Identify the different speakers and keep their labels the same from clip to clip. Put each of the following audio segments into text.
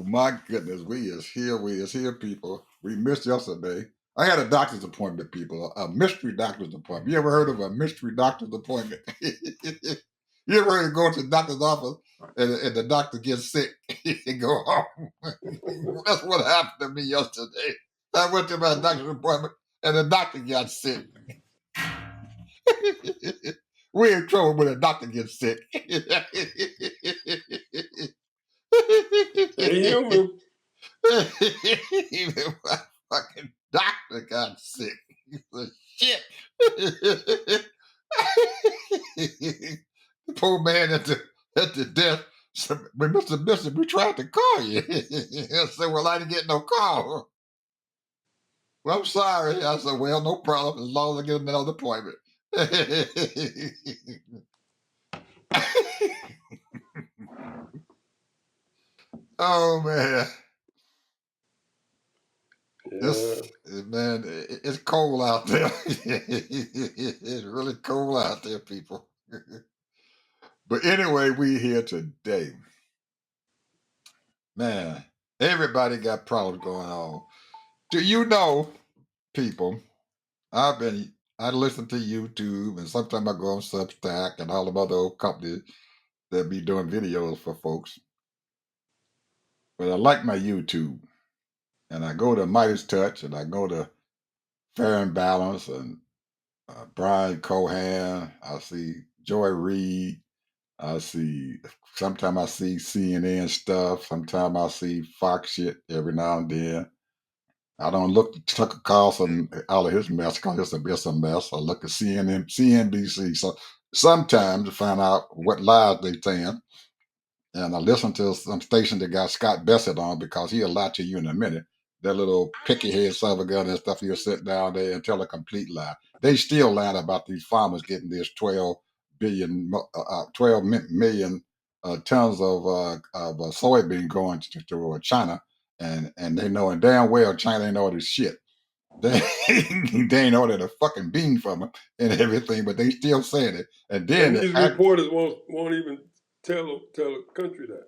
Speaker 1: my goodness, we is here, people. We missed yesterday. I had a doctor's appointment, people, a mystery doctor's appointment. You ever heard of a mystery doctor's appointment? You ever heard of going to the doctor's office and the doctor gets sick and go home? That's what happened to me yesterday. I went to my doctor's appointment and the doctor got sick. We're in trouble when a doctor gets sick.
Speaker 2: They human.
Speaker 1: Even my fucking doctor got sick. He said, shit. The poor man at the desk said, "But Mr. Bishop, we tried to call you." I said, "Well, I didn't get no call." "Well, I'm sorry." I said, "Well, no problem, as long as I get another appointment." Oh man.
Speaker 2: Yeah.
Speaker 1: It's cold out there. It's really cold out there, people. But anyway, we here today. Man, everybody got problems going on. Do you know, people? I listen to YouTube and sometimes I go on Substack and all the other old companies that be doing videos for folks. But I like my YouTube. And I go to Midas Touch and I go to Fair and Balance and Brian Cohan. I see Joy Reid. I see. Sometimes I see CNN stuff. Sometimes I see Fox shit every now and then. I don't look at Tucker Carlson out of his mess because it's a mess. I look at CNN, CNBC. So sometimes to find out what lies they saying. And I listen to some station that got Scott Bessett on because he'll lie to you in a minute. That little picky head son of a gun and stuff, he'll sit down there and tell a complete lie. They still lying about these farmers getting this 12 million tons of soybean going to China. And they knowing damn well China ain't ordered shit. They, they ain't ordered a fucking bean from them and everything, but they still saying it. And then
Speaker 2: And these reporters won't even tell a country that.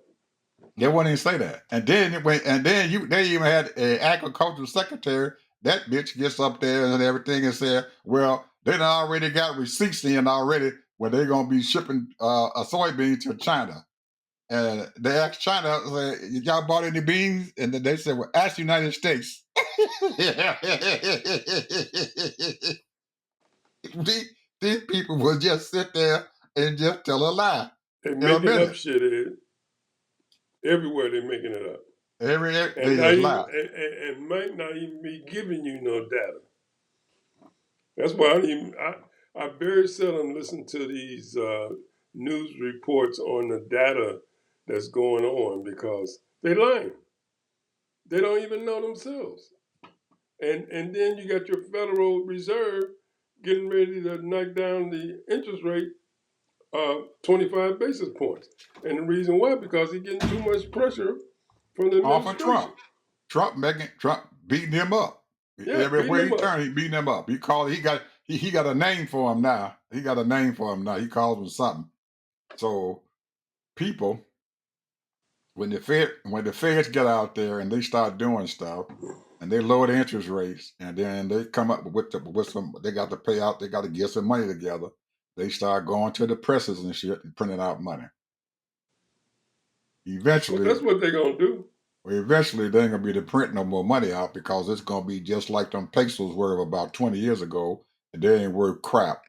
Speaker 1: they won't even say that. And then they even had an agricultural secretary. That bitch gets up there and everything and said, "Well, they done already got receipts in already where they're gonna be shipping a soybean to China." And they asked China, "Y'all bought any beans?" And then they said, "Well, ask the United States." these people will just sit there and just tell a lie.
Speaker 2: They're
Speaker 1: In a
Speaker 2: making up
Speaker 1: minute.
Speaker 2: shit, Ed. Everywhere they're making it up.
Speaker 1: They just lie.
Speaker 2: And might not even be giving you no data. That's why I very seldom listen to these news reports on the data that's going on because they lying. They don't even know themselves. And then you got your Federal Reserve getting ready to knock down the interest rate 25 basis points. And the reason why, because he's getting too much pressure from the
Speaker 1: Off of
Speaker 2: administration.
Speaker 1: Trump beating him up.
Speaker 2: Yeah, beating
Speaker 1: Everywhere he
Speaker 2: them up.
Speaker 1: turned, he beating him up. He got a name for him now. He got a name for him now. He calls him something. So people, when the feds get out there and they start doing stuff and they lower the interest rates and then they come up with some they got to pay out, they got to get some money together. They start going to the presses and shit and printing out money.
Speaker 2: Well,
Speaker 1: Eventually,
Speaker 2: that's what they're going to do.
Speaker 1: Eventually, they ain't gonna be able to print no more money out because it's gonna be just like them pesos were about 20 years ago, and they ain't worth crap.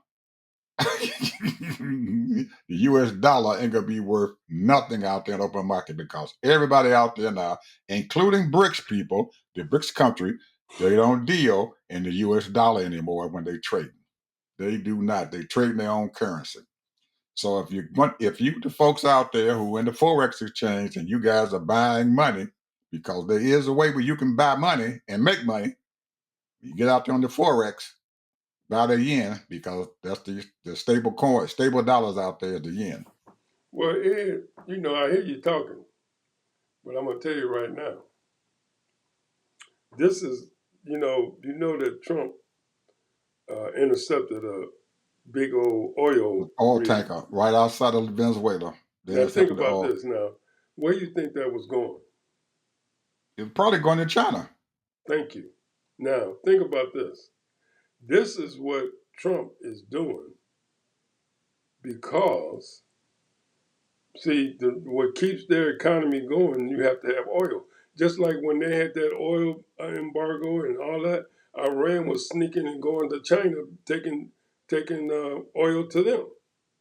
Speaker 1: The U.S. dollar ain't gonna be worth nothing out there in the open market because everybody out there now, including BRICS people, the BRICS country, they don't deal in the U.S. dollar anymore when they trade. They do not. They trade in their own currency. So if you the folks out there who in the forex exchange and you guys are buying money, because there is a way where you can buy money and make money, you get out there on the forex, buy the yen because that's the stable dollars out there is the yen.
Speaker 2: Well, Ed, I hear you talking, but I'm going to tell you right now. This is, that Trump intercepted a big old oil
Speaker 1: Oil
Speaker 2: rig.
Speaker 1: tanker right outside of Venezuela. They
Speaker 2: Now think
Speaker 1: accepted the
Speaker 2: about
Speaker 1: oil.
Speaker 2: this now. Where do you think that was going?
Speaker 1: It's probably going to China.
Speaker 2: Thank you. Now, think about this. This is what Trump is doing because, see, what keeps their economy going, you have to have oil. Just like when they had that oil embargo and all that, Iran was sneaking and going to China, taking oil to them.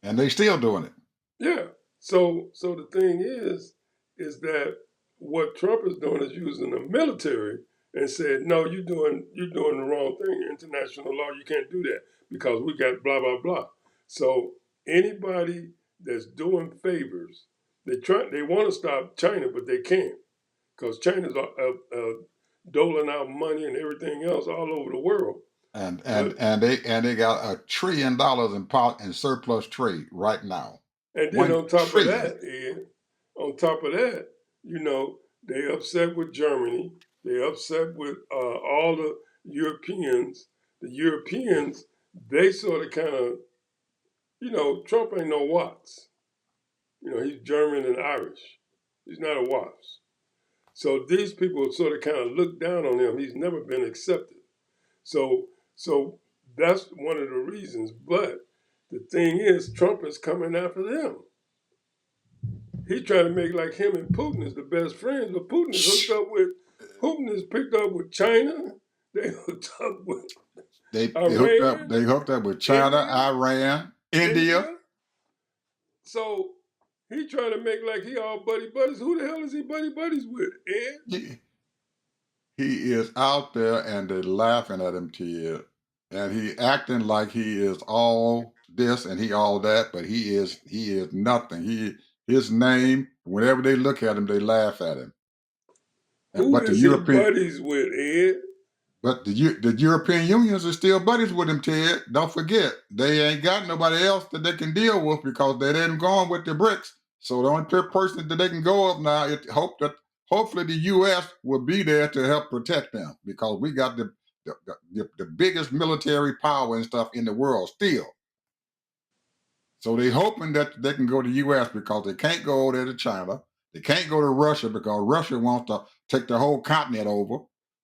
Speaker 1: And they still doing it.
Speaker 2: Yeah. So the thing is that what Trump is doing is using the military and said, no, you're doing the wrong thing. International law, you can't do that because we got blah blah blah. So anybody that's doing favors, they want to stop China, but they can't because China's doling out money and everything else all over the world.
Speaker 1: And and
Speaker 2: But
Speaker 1: and they got $1 trillion in surplus trade right now.
Speaker 2: and then
Speaker 1: 1 trillion.
Speaker 2: On top of that, you know, they upset with Germany. They upset with all the Europeans. The Europeans, they sort of kind of, Trump ain't no Watts. He's German and Irish. He's not a Watts. So these people sort of kind of look down on him. He's never been accepted. So so that's one of the reasons. But the thing is, Trump is coming after them. He's trying to make like him and Putin is the best friends, but Putin is picked up with China. They hooked up with
Speaker 1: They
Speaker 2: Iran,
Speaker 1: hooked up with China,
Speaker 2: India,
Speaker 1: Iran, India.
Speaker 2: India. So he trying to make like he all buddy buddies. Who the hell is he buddy buddies with? Ed?
Speaker 1: He is out there and they're laughing at him, Ted. And he acting like he is all this and he all that, but he is nothing. His name, whenever they look at him, they laugh at him.
Speaker 2: Who
Speaker 1: But the
Speaker 2: is he
Speaker 1: European
Speaker 2: buddies with, Ed?
Speaker 1: but the European unions are still buddies with him, Ted. Don't forget, they ain't got nobody else that they can deal with because they didn't go on with the BRICS. So the only person that they can go up now is hopefully the U.S. will be there to help protect them because we got the biggest military power and stuff in the world still. So they're hoping that they can go to the U.S. because they can't go over there to China. They can't go to Russia because Russia wants to take the whole continent over.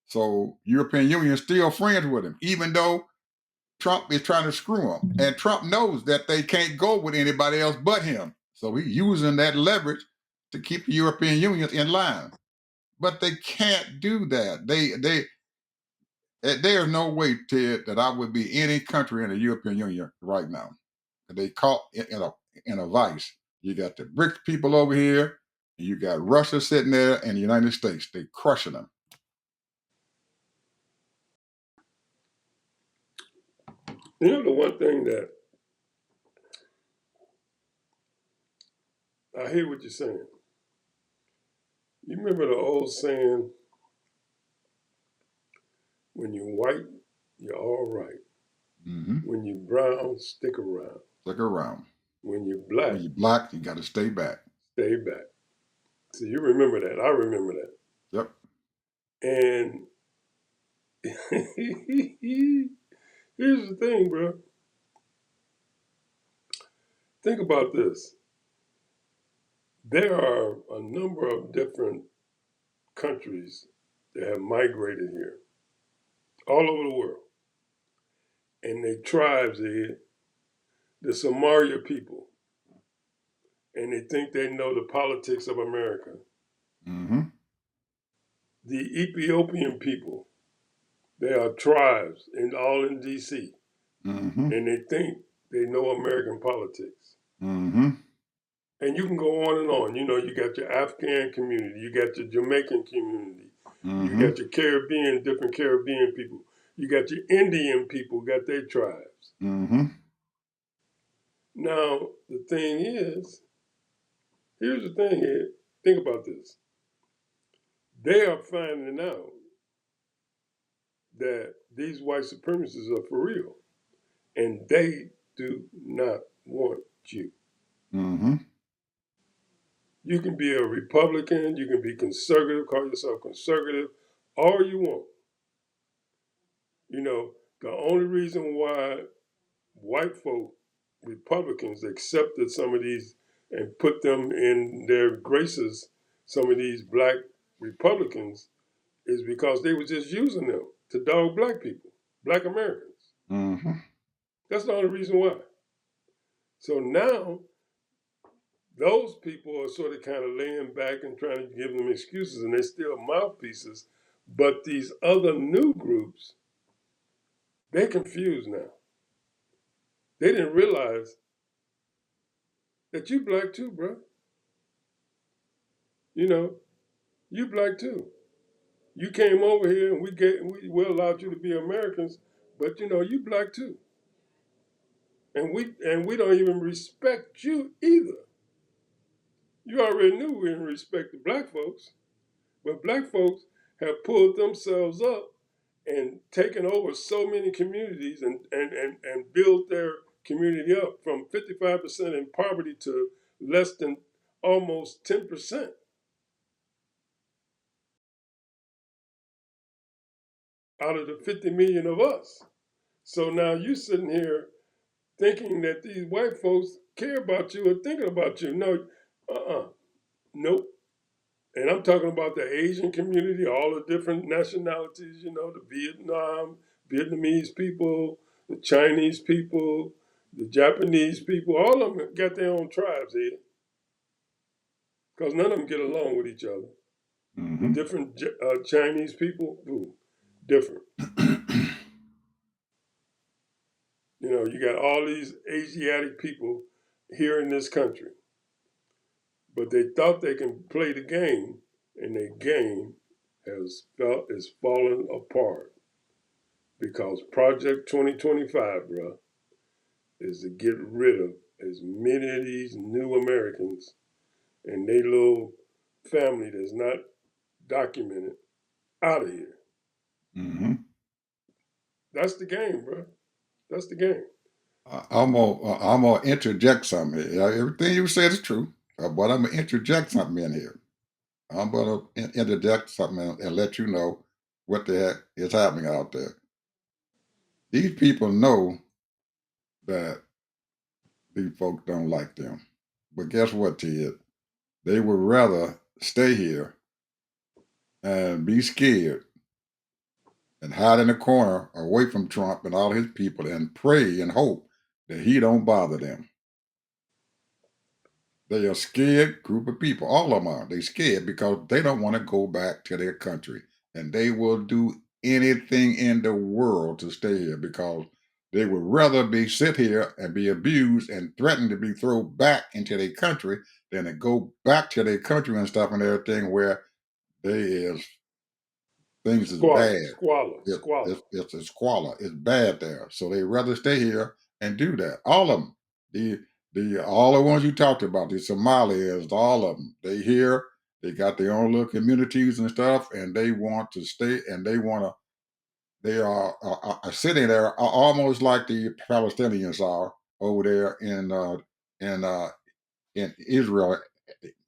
Speaker 1: So European Union is still friends with him, even though Trump is trying to screw him. And Trump knows that they can't go with anybody else but him. So he's using that leverage to keep the European Union in line. But they can't do that. There's no way, Ted, that I would be any country in the European Union right now. They caught in a vice. You got the BRICS people over here, and you got Russia sitting there, and the United States. They crushing them.
Speaker 2: The one thing that I hear what you're saying. You remember the old saying, when you're white, you're all right.
Speaker 1: Mm-hmm.
Speaker 2: When you're brown, stick around.
Speaker 1: Stick around.
Speaker 2: When you're
Speaker 1: When you're black, you got to stay back.
Speaker 2: stay back. So you remember that. I remember that.
Speaker 1: Yep.
Speaker 2: And here's the thing, bro. Think about this. There are a number of different countries that have migrated here, all over the world. And they tribes here, the Somalia people. And they think they know the politics of America.
Speaker 1: Mm-hmm.
Speaker 2: The Ethiopian people, they are tribes all in D.C.
Speaker 1: Mm-hmm.
Speaker 2: And they think they know American politics.
Speaker 1: Mm-hmm.
Speaker 2: And you can go on and on. You got your Afghan community, you got your Jamaican community, you got your Caribbean, different Caribbean people, you got your Indian people, got their tribes.
Speaker 1: Mm-hmm.
Speaker 2: Now, the thing is, here's the thing, Ed. Think about this. They are finding out that these white supremacists are for real, and they do not want you.
Speaker 1: Mm-hmm.
Speaker 2: You can be a Republican, you can be conservative, call yourself conservative, all you want. The only reason why white folk, Republicans, accepted some of these and put them in their graces, some of these black Republicans, is because they were just using them to dog black people, black Americans.
Speaker 1: Mm-hmm.
Speaker 2: That's the only reason why. So now those people are sort of kind of laying back and trying to give them excuses, and they're still mouthpieces. But these other new groups, they're confused now. They didn't realize that you black too, bro. You know, you black too. You came over here and we allowed you to be Americans, but you know, you black too. And we don't even respect you either. You already knew we didn't respect the black folks, but black folks have pulled themselves up and taken over so many communities and built their community up from 55% in poverty to less than almost 10% out of the 50 million of us. So now you sitting here thinking that these white folks care about you or thinking about you. No, nope. And I'm talking about the Asian community, all the different nationalities, you know, the Vietnamese people, the Chinese people, the Japanese people, all of them got their own tribes here. Because none of them get along with each other. The
Speaker 1: Mm-hmm.
Speaker 2: different Chinese people, ooh, different. You know, you got all these Asiatic people here in this country. But they thought they can play the game, and the game is falling apart because Project 2025, bro, is to get rid of as many of these new Americans and their little family that's not documented out of here.
Speaker 1: Mm-hmm.
Speaker 2: That's the game, bro. That's the game.
Speaker 1: I'm gonna interject something here. Everything you said is true, but I'm gonna interject something in here. I'm gonna interject something and let you know what the heck is happening out there. These people know that these folks don't like them, but guess what, Ted? They would rather stay here and be scared and hide in a corner away from Trump and all his people and pray and hope that he don't bother them. They are scared group of people. All of them are. They scared because they don't want to go back to their country. And they will do anything in the world to stay here because they would rather be sit here and be abused and threatened to be thrown back into their country than to go back to their country and stuff and everything where they is things is bad. It's a squalor. It's bad there. So they rather stay here and do that. All of them. All the ones you talked about, the Somalis, all of them. They here. They got their own little communities and stuff, and they want to stay. And they want to. They are sitting there almost like the Palestinians are over there in in Israel,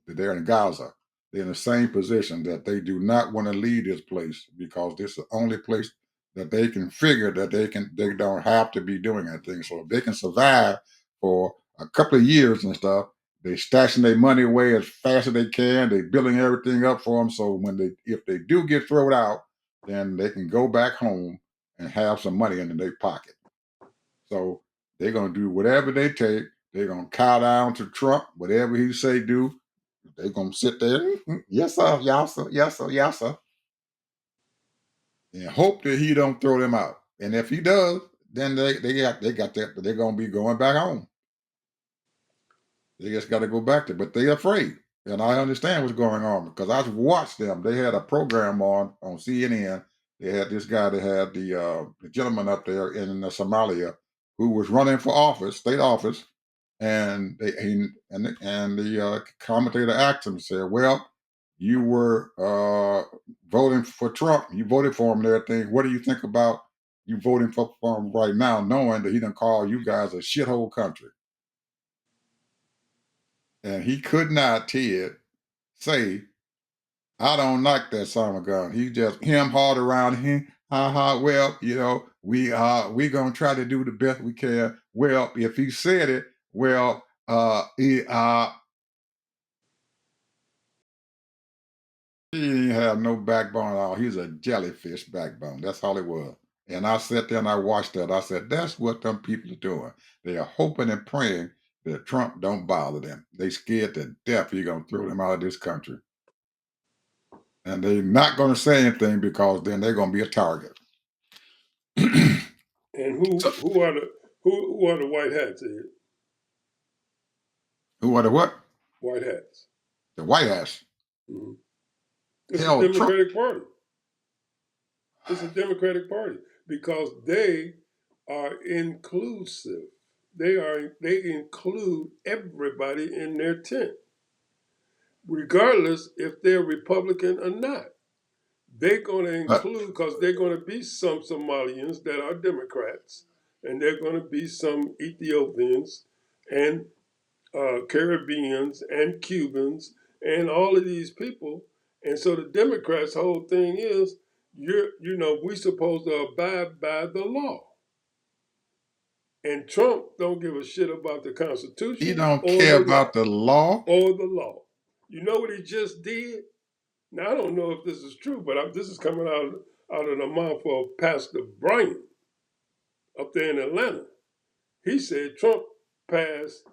Speaker 1: they're in Gaza. They're in the same position that they do not want to leave this place because this is the only place that they can figure that they don't have to be doing anything. So if they can survive for a couple of years and stuff, they stashing their money away as fast as they can. They building everything up for them. So if they do get thrown out, then they can go back home and have some money in their pocket. So they're gonna do whatever they take. They're gonna cow down to Trump, whatever he say do. They're gonna sit there, yes sir, yes sir, yes sir, yes sir, and hope that he don't throw them out. And if he does, then they got that. They're gonna be going back home. They just got to go back there, but they're afraid. And I understand what's going on because I've watched them. They had a program on CNN. They had this guy that had the gentleman up there in Somalia who was running for office, state office, and the commentator asked him, said, "Well, you were voting for Trump. You voted for him and everything. What do you think about you voting for him right now, knowing that he done call you guys a shithole country?" And he could not, Ted, say, I don't like that son of a gun. He just him hard around him. Ha ha. Well, we gonna try to do the best we can. Well, if he said it, well, he ain't have no backbone at all. He's a jellyfish backbone. That's all it was. And I sat there and I watched that. I said, that's what them people are doing. They are hoping and praying that Trump don't bother them. They scared to death he's gonna throw them out of this country. And they're not gonna say anything because then they're gonna be a target.
Speaker 2: And
Speaker 1: So,
Speaker 2: who are the white hats? Ed?
Speaker 1: who are the what?
Speaker 2: White hats.
Speaker 1: The White House.
Speaker 2: Mm-hmm. It's
Speaker 1: Hell,
Speaker 2: a
Speaker 1: Trump.
Speaker 2: Democratic Party. It's a Democratic Party because they are inclusive. They include everybody in their tent, regardless if they're Republican or not. They're going to
Speaker 1: Uh,
Speaker 2: include because they're going to be some Somalians that are Democrats, and they're going to be some Ethiopians and Caribbeans and Cubans and all of these people. And so the Democrats' whole thing is, we supposed to abide by the law. And Trump don't give a shit about the
Speaker 1: he
Speaker 2: Constitution
Speaker 1: don't
Speaker 2: or
Speaker 1: care
Speaker 2: the law.
Speaker 1: about the law.
Speaker 2: Or the law. You know what he just did? Now I don't know if this is true, but this is coming out of the mouth of Pastor Brian up there in Atlanta. He said Trump passed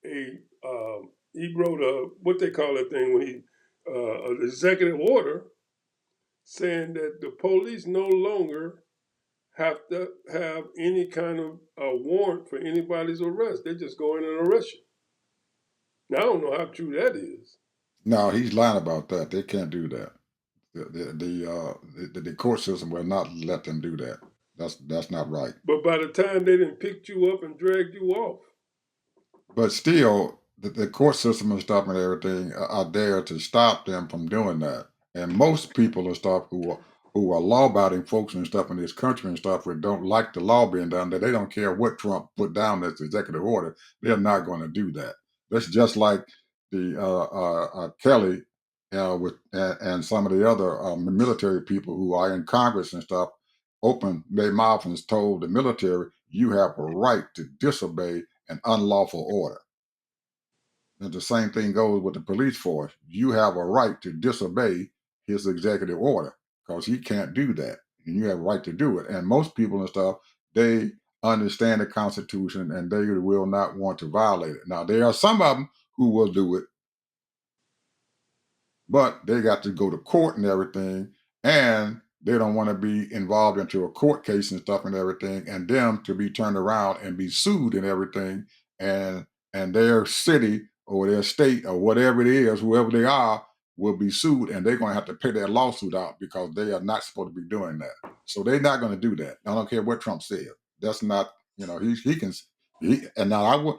Speaker 2: he wrote what they call that thing when an executive order saying that the police no longer have to have any kind of warrant for anybody's arrest. They just go in and arrest you. Now I don't know how true that is.
Speaker 1: No, he's lying about that. They can't do that. The court system will not let them do that. That's not right.
Speaker 2: But by the time they didn't pick you up and dragged you off,
Speaker 1: But still, the court system and stuff and everything are there to stop them from doing that. And most people and stuff who are law-abiding folks and stuff in this country and stuff who don't like the law being done, that they don't care what Trump put down as executive order. They're not going to do that. That's just like the Kelly and some of the other military people who are in Congress and stuff open their mouth and told the military, you have a right to disobey an unlawful order. And the same thing goes with the police force. You have a right to disobey his executive order because he can't do that. And you have a right to do it. And most people and stuff, they understand the Constitution and they will not want to violate it. Now, there are some of them who will do it, but they got to go to court and everything. And they don't want to be involved into a court case and stuff and everything, and them to be turned around and be sued and everything, and their city or their state or whatever it is, whoever they are, will be sued, and they're going to have to pay their lawsuit out because they are not supposed to be doing that. So they're not going to do that. I don't care what Trump said. That's not, he can. And now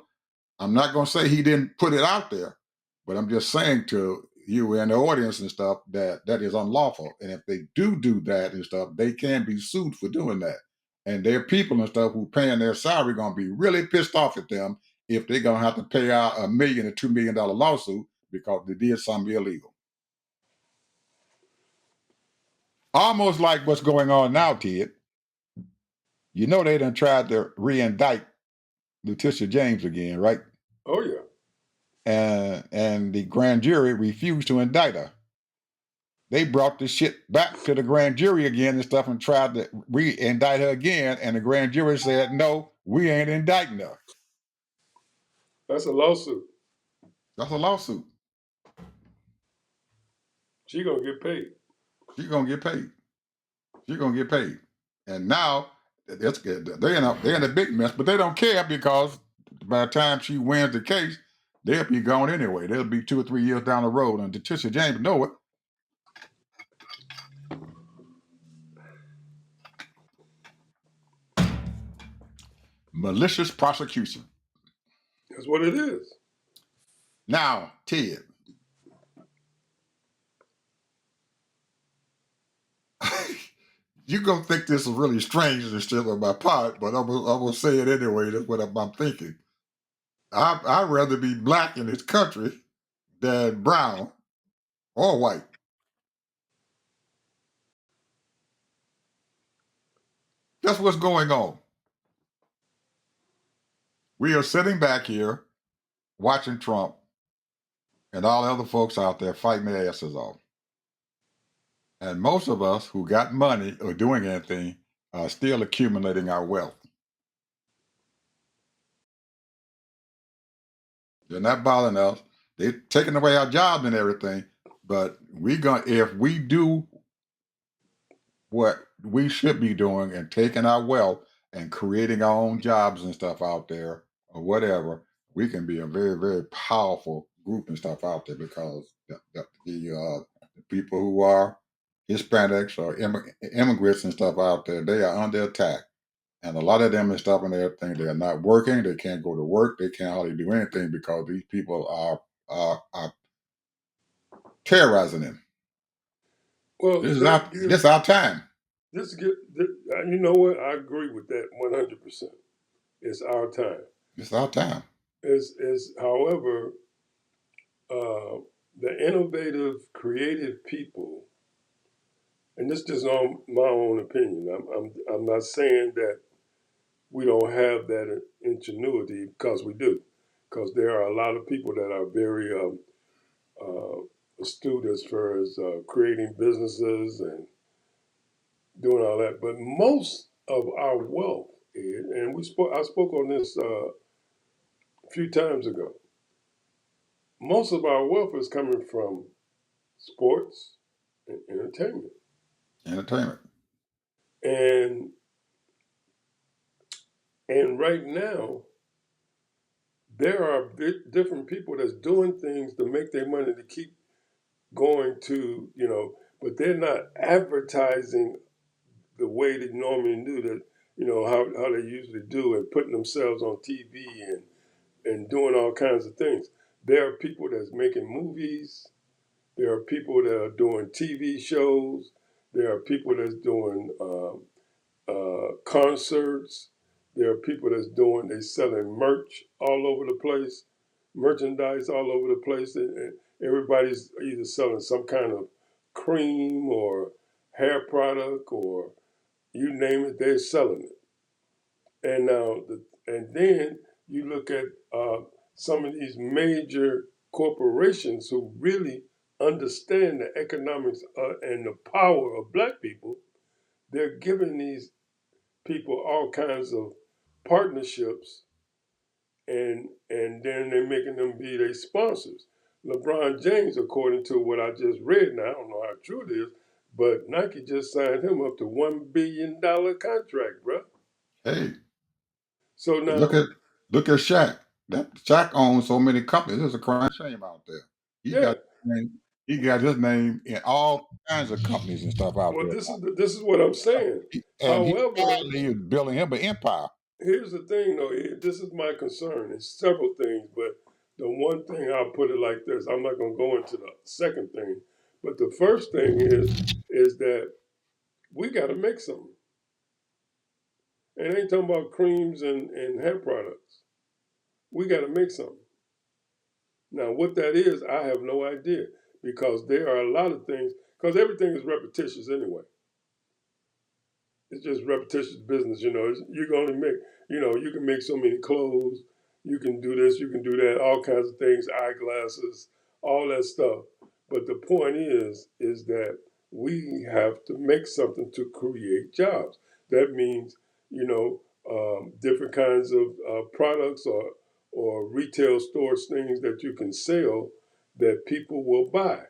Speaker 1: I'm not going to say he didn't put it out there, but I'm just saying to you and the audience and stuff that is unlawful. And if they do that and stuff, they can be sued for doing that. And their people and stuff who paying their salary going to be really pissed off at them if they're going to have to pay out $1 million or $2 million lawsuit because they did something illegal. Almost like what's going on now, Ted. You know they done tried to re-indict Letitia James again, right?
Speaker 2: oh yeah.
Speaker 1: And the grand jury refused to indict her. They brought the shit back to the grand jury again and stuff and tried to re-indict her again, and the grand jury said, no, we ain't indicting her.
Speaker 2: That's a lawsuit.
Speaker 1: That's a lawsuit.
Speaker 2: She gonna get paid.
Speaker 1: She's gonna get paid. She's gonna get paid. And now that's good. They're in a big mess, but they don't care because by the time she wins the case, they'll be gone anyway. They'll be 2 or 3 years down the road, and Letitia James know it. Malicious prosecution.
Speaker 2: That's what it is.
Speaker 1: Now, Ted, you're going to think this is really strange and still on my part, but I'm going to say it anyway. That's what I'm thinking. I'd rather be black in this country than brown or white. That's what's going on. We are sitting back here watching Trump and all the other folks out there fighting their asses off. And most of us who got money or doing anything are still accumulating our wealth. They're not bothering us. They're taking away our jobs and everything. But we going if we do what we should be doing and taking our wealth and creating our own jobs and stuff out there or whatever, we can be a very, very powerful group and stuff out there because the people who are Hispanics or immigrants and stuff out there, they are under attack. And a lot of them and stuff and everything, they are not working. They can't go to work. They can't hardly do anything because these people are terrorizing them.
Speaker 2: Well,
Speaker 1: This is our time.
Speaker 2: you know what? I agree with that 100%. It's our time.
Speaker 1: It's our time.
Speaker 2: However, the innovative, creative people, and this is just on my own opinion. I'm not saying that we don't have that ingenuity, because we do, because there are a lot of people that are very astute as far as creating businesses and doing all that. But most of our wealth, and I spoke on this a few times ago. Most of our wealth is coming from sports and entertainment.
Speaker 1: Entertainment.
Speaker 2: And right now, there are different people that's doing things to make their money to keep going to, but they're not advertising the way they normally do that, how they usually do, and putting themselves on TV and doing all kinds of things. There are people that's making movies. There are people that are doing TV shows. There are people that's doing concerts. There are people they selling merch all over the place, merchandise all over the place, and everybody's either selling some kind of cream or hair product or you name it, they're selling it. And then you look at some of these major corporations who really understand the economics and the power of black people. They're giving these people all kinds of partnerships, and then they're making them be their sponsors. LeBron James, according to what I just read, now I don't know how true it is, but Nike just signed him up to $1 billion contract, bro.
Speaker 1: Hey,
Speaker 2: So now,
Speaker 1: look at Shaq. That Shaq owns so many companies. There's a crime shame out there. He
Speaker 2: yeah.
Speaker 1: got he got his name in all kinds of companies and stuff out
Speaker 2: Well,
Speaker 1: there.
Speaker 2: this is what I'm saying.
Speaker 1: And he
Speaker 2: However,
Speaker 1: sadly is building him an empire.
Speaker 2: here's the thing, though. This is my concern. It's several things, but the one thing I'll put it like this. I'm not going to go into the second thing, but the first thing is that we got to make something. And I ain't talking about creams and hair products. We got to make something. Now, what that is, I have no idea, because there are a lot of things. Because everything is repetitious anyway. It's just repetitious business, you can only make, you can make so many clothes, you can do this, you can do that, all kinds of things, eyeglasses, all that stuff. But the point is that we have to make something to create jobs. That means, different kinds of products or retail stores, things that you can sell that people will buy.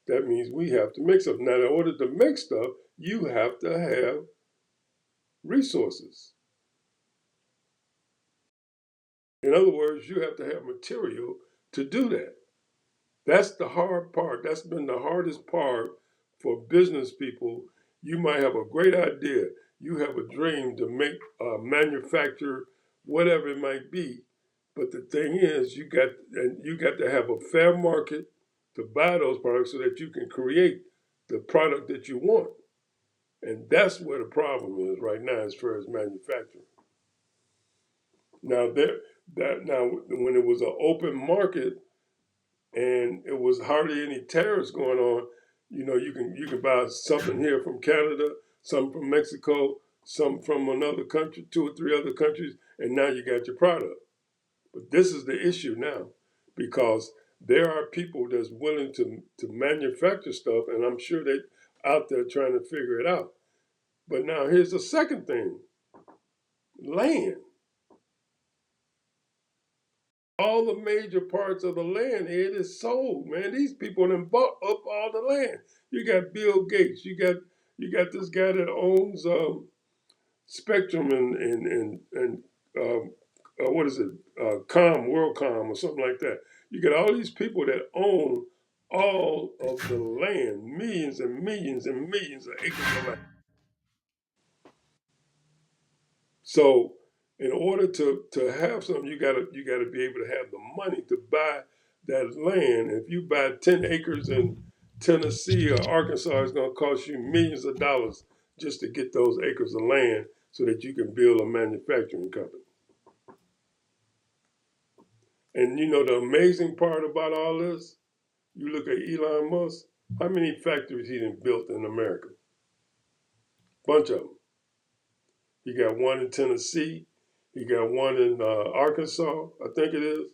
Speaker 2: That means we have to make something. Now, in order to make stuff, you have to have resources. In other words, you have to have material to do that. That's the hard part. That's been the hardest part for business people. You might have a great idea. You have a dream to make, manufacture, whatever it might be. But the thing is, you got to have a fair market to buy those products so that you can create the product that you want. And that's where the problem is right now as far as manufacturing. Now when it was an open market and it was hardly any tariffs going on, you can buy something here from Canada, some from Mexico, some from another country, 2 or 3 other countries, and now you got your product. But this is the issue now, because there are people that's willing to manufacture stuff, and I'm sure that out there trying to figure it out. But now here's the second thing: land. All the major parts of the land, it is sold, man. These people done bought up all the land. You got Bill Gates. You got this guy that owns Spectrum and what is it, WorldCom or something like that. You got all these people that own all of the land, millions and millions and millions of acres of land. So, in order to have something, you gotta be able to have the money to buy that land. If you buy 10 acres in Tennessee or Arkansas, it's gonna cost you millions of dollars just to get those acres of land so that you can build a manufacturing company. And you know the amazing part about all this, you look at Elon Musk, how many factories he done built in America? Bunch of them. He got one in Tennessee. He got one in Arkansas, I think it is.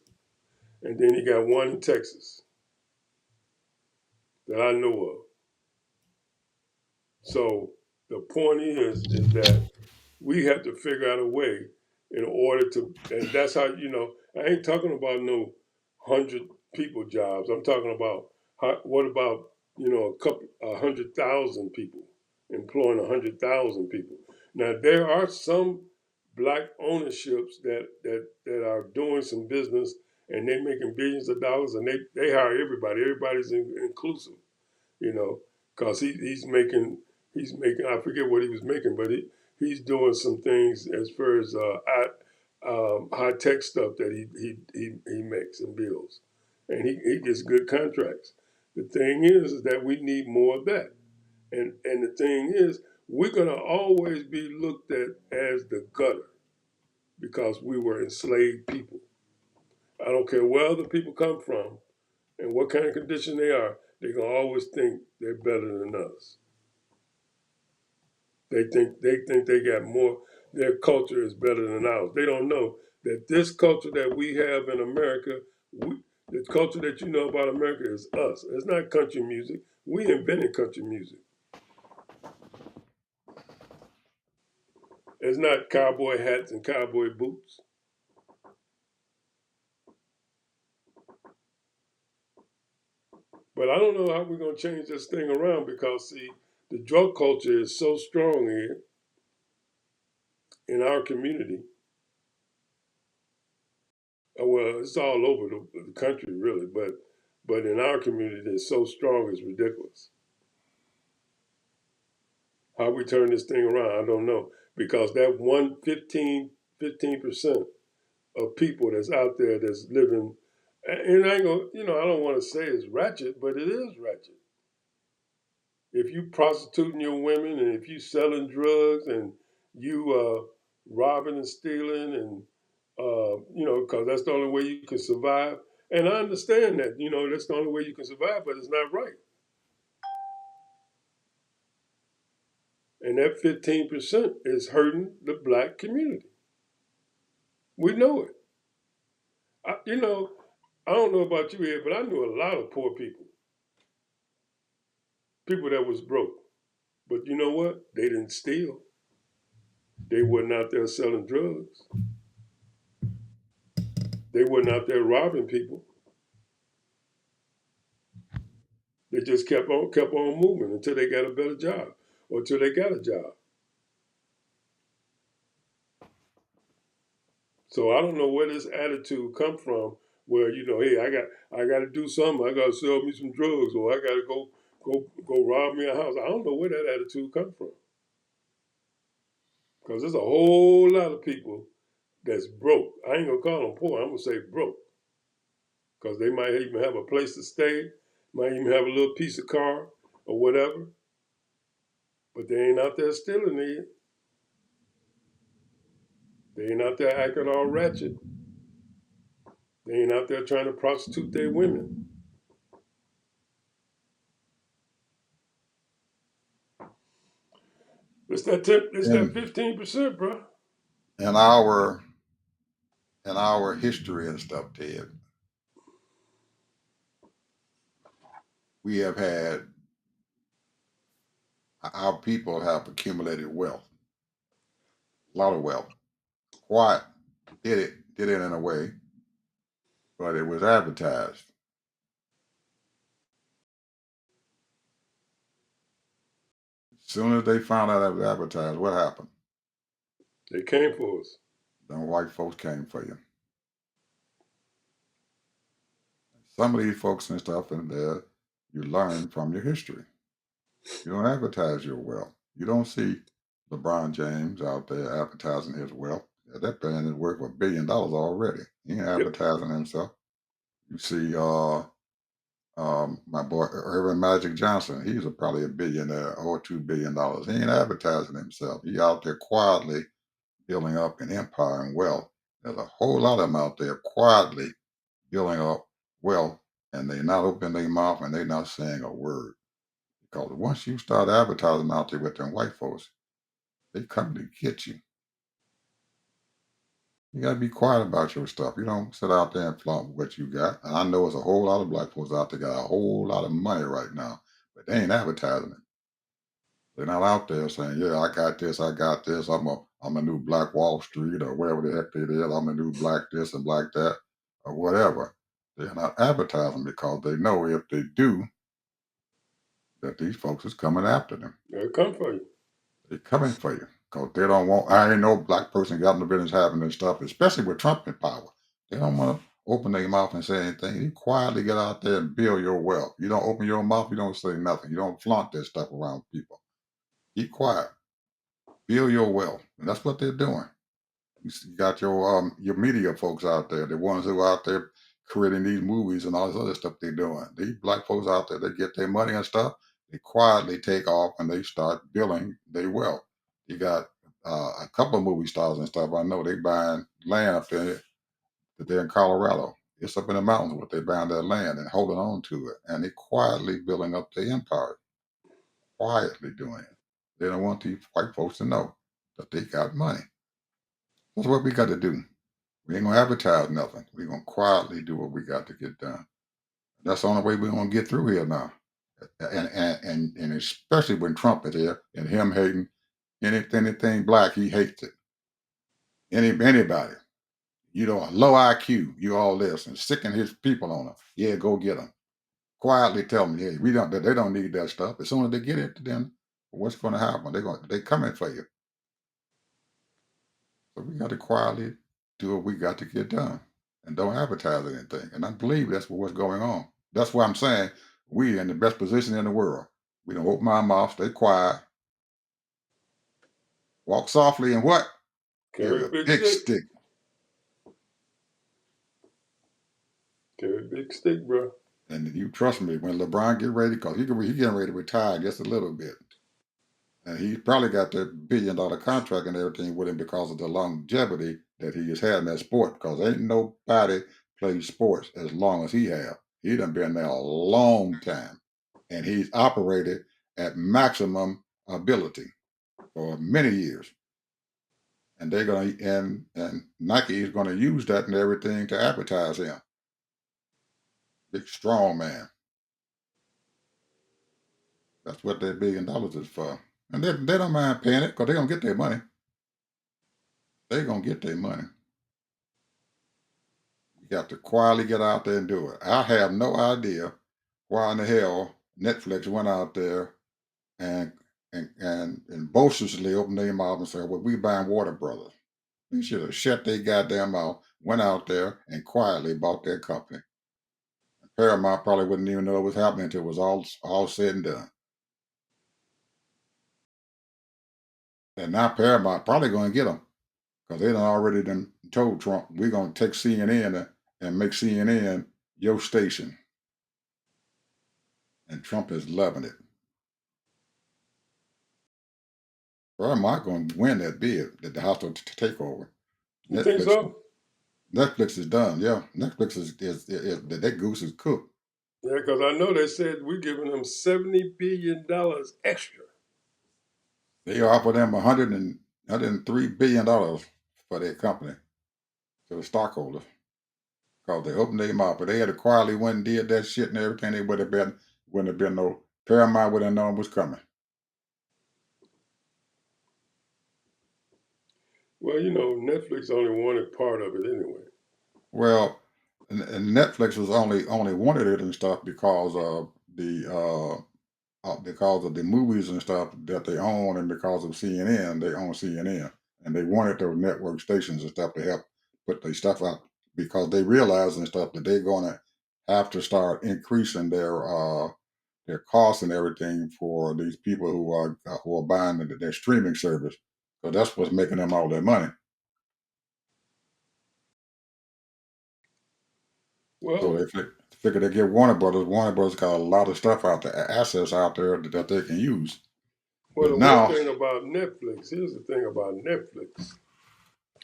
Speaker 2: And then he got one in Texas that I know of. So the point is that we have to figure out a way in order to, and that's how, I ain't talking about no 100 people jobs. I'm talking about what about, a 100,000 people, employing 100,000 people. Now there are some black ownerships that are doing some business and they're making billions of dollars and they hire everybody. Everybody's inclusive, you know, because he's making I forget what he was making, but he's doing some things as far as high tech stuff that he makes and builds, and he gets good contracts. The thing is that we need more of that, and the thing is we're gonna always be looked at as the gutter because we were enslaved people. I don't care where other people come from and what kind of condition they are, they're gonna always think they're better than us. They think they got more. Their culture is better than ours. They don't know that this culture that we have in America, the culture that you know about America is us. It's not country music. We invented country music. It's not cowboy hats and cowboy boots. But I don't know how we're gonna change this thing around because see, the drug culture is so strong here in our community. Well, it's all over the country, really, but in our community, it's so strong, it's ridiculous. How we turn this thing around, I don't know, because that 15% of people that's out there that's living, and I ain't gonna, I don't want to say it's ratchet, but it is ratchet. If you prostituting your women and if you selling drugs and you robbing and stealing and because that's the only way you can survive. And I understand that, that's the only way you can survive, but it's not right. And that 15% is hurting the black community. We know it. I don't know about you here, but I knew a lot of poor people, people that was broke. But you know what? They didn't steal. They wasn't out there selling drugs. They wasn't out there robbing people. They just kept on moving until they got a better job or until they got a job. So I don't know where this attitude come from. Where hey, I got to do something. I got to sell me some drugs, or I got to go rob me a house. I don't know where that attitude come from. Because there's a whole lot of people that's broke. I ain't gonna call them poor. I'm gonna say broke because they might even have a place to stay, might even have a little piece of car or whatever, but they ain't out there stealing it. They ain't out there acting all ratchet. They ain't out there trying to prostitute their women. It's that
Speaker 1: In
Speaker 2: 15%, bro.
Speaker 1: in our in our history and stuff, Ted, we have had Our people have accumulated wealth, a lot of wealth. Quiet did it in a way, but it was advertised. As soon as they found out it was advertised, what happened?
Speaker 2: They came for us.
Speaker 1: Them white folks came for you. Some of these folks and stuff in there, you learn from your history. You don't advertise your wealth. You don't see LeBron James out there advertising his wealth. That man is worth $1 billion already. He ain't
Speaker 2: Yep.
Speaker 1: advertising himself. You see, my boy Irvin Magic Johnson. He's probably a billionaire or $2 billion. He ain't advertising himself. He out there quietly building up an empire and wealth. There's a whole lot of them out there quietly building up wealth, and they not opening their mouth and they not saying a word. Because once you start advertising out there with them white folks, they come to get you. You got to be quiet about your stuff. You don't sit out there and flaunt what you got. And I know there's a whole lot of black folks out there got a whole lot of money right now, but they ain't advertising it. They're not out there saying, "Yeah, I got this, I got this. I'm a new Black Wall Street or whatever the heck it is. I'm a new black this and black that or whatever." They're not advertising because they know if they do, that these folks is coming after them.
Speaker 2: They'll come for you.
Speaker 1: They're coming for you because they don't want. I ain't no black person got no business having this stuff, especially with Trump in power. They don't want to open their mouth and say anything. You quietly get out there and build your wealth. You don't open your mouth. You don't say nothing. You don't flaunt that stuff around people. Keep quiet. Build your wealth, and that's what they're doing. You got your media folks out there, the ones who are out there creating these movies and all this other stuff they're doing. These black folks out there, they get their money and stuff. They quietly take off and they start building their wealth. You got a couple of movie stars and stuff. I know they buying land up there that they're in Colorado. It's up in the mountains, but they buying that land and holding on to it, and they quietly building up their empire. Quietly doing it. They don't want these white folks to know that they got money. That's what we got to do. We ain't gonna advertise nothing. We're gonna quietly do what we got to get done. That's the only way we're gonna get through here now. And especially when Trump is here and him hating anything black, he hates it. Anybody, a low IQ, you all this, and sicking his people on them. Yeah, go get them. Quietly tell them, yeah, we don't. They don't need that stuff. As soon as they get it, then what's going to happen? They coming for you. So we got to quietly do what we got to get done and don't advertise anything. And I believe that's what's going on. That's why I'm saying we in the best position in the world. We don't open our mouth, stay quiet, walk softly, and what? Carry
Speaker 2: Carry a
Speaker 1: a
Speaker 2: big
Speaker 1: big
Speaker 2: stick.
Speaker 1: stick.
Speaker 2: Carry a big stick, bro.
Speaker 1: And you trust me, when LeBron get ready, because he getting ready to retire just a little bit. And he probably got that $1 billion contract and everything with him because of the longevity that he has had in that sport. Because ain't nobody played sports as long as he have. He done been there a long time, and he's operated at maximum ability for many years. And they're gonna and Nike is gonna use that and everything to advertise him. Big strong man. That's what that $1 billion is for. And they don't mind paying it because they're gonna get their money. They're gonna get their money. You got to quietly get out there and do it. I have no idea why in the hell Netflix went out there and and boastfully opened their mouth and said, "Well, we buying Warner Brothers." They should have shut their goddamn mouth, went out there and quietly bought their company. Paramount probably wouldn't even know it was happening until it was all said and done. And now Paramount probably going to get them because they done already done told Trump, "We're going to take CNN and make CNN your station." And Trump is loving it. Paramount going to win that bid, that the hostile takeover.
Speaker 2: You think
Speaker 1: Netflix,
Speaker 2: so?
Speaker 1: Netflix is done. Yeah, Netflix is that goose is cooked.
Speaker 2: Yeah, because I know they said we're giving them $70 billion extra.
Speaker 1: They offer them 103 billion dollars for their company to the stockholders because they opened their mouth. But they had to quietly went and did that shit and everything. They would have been wouldn't have been no Paramount would have known was coming.
Speaker 2: Well, you know, Netflix only wanted part of it anyway.
Speaker 1: Well, and Netflix was only wanted it and stuff because of the movies and stuff that they own, and because of CNN, they own CNN, and they wanted those network stations and stuff to help put their stuff out because they realized and stuff that they're going to have to start increasing their costs and everything for these people who are buying their streaming service. So that's what's making them all their money. So
Speaker 2: Well,
Speaker 1: they figure they get Warner Brothers. Warner Brothers got a lot of stuff out there, assets out there that they can use.
Speaker 2: well,
Speaker 1: But
Speaker 2: the one
Speaker 1: now,
Speaker 2: thing about Netflix, here's the thing about Netflix,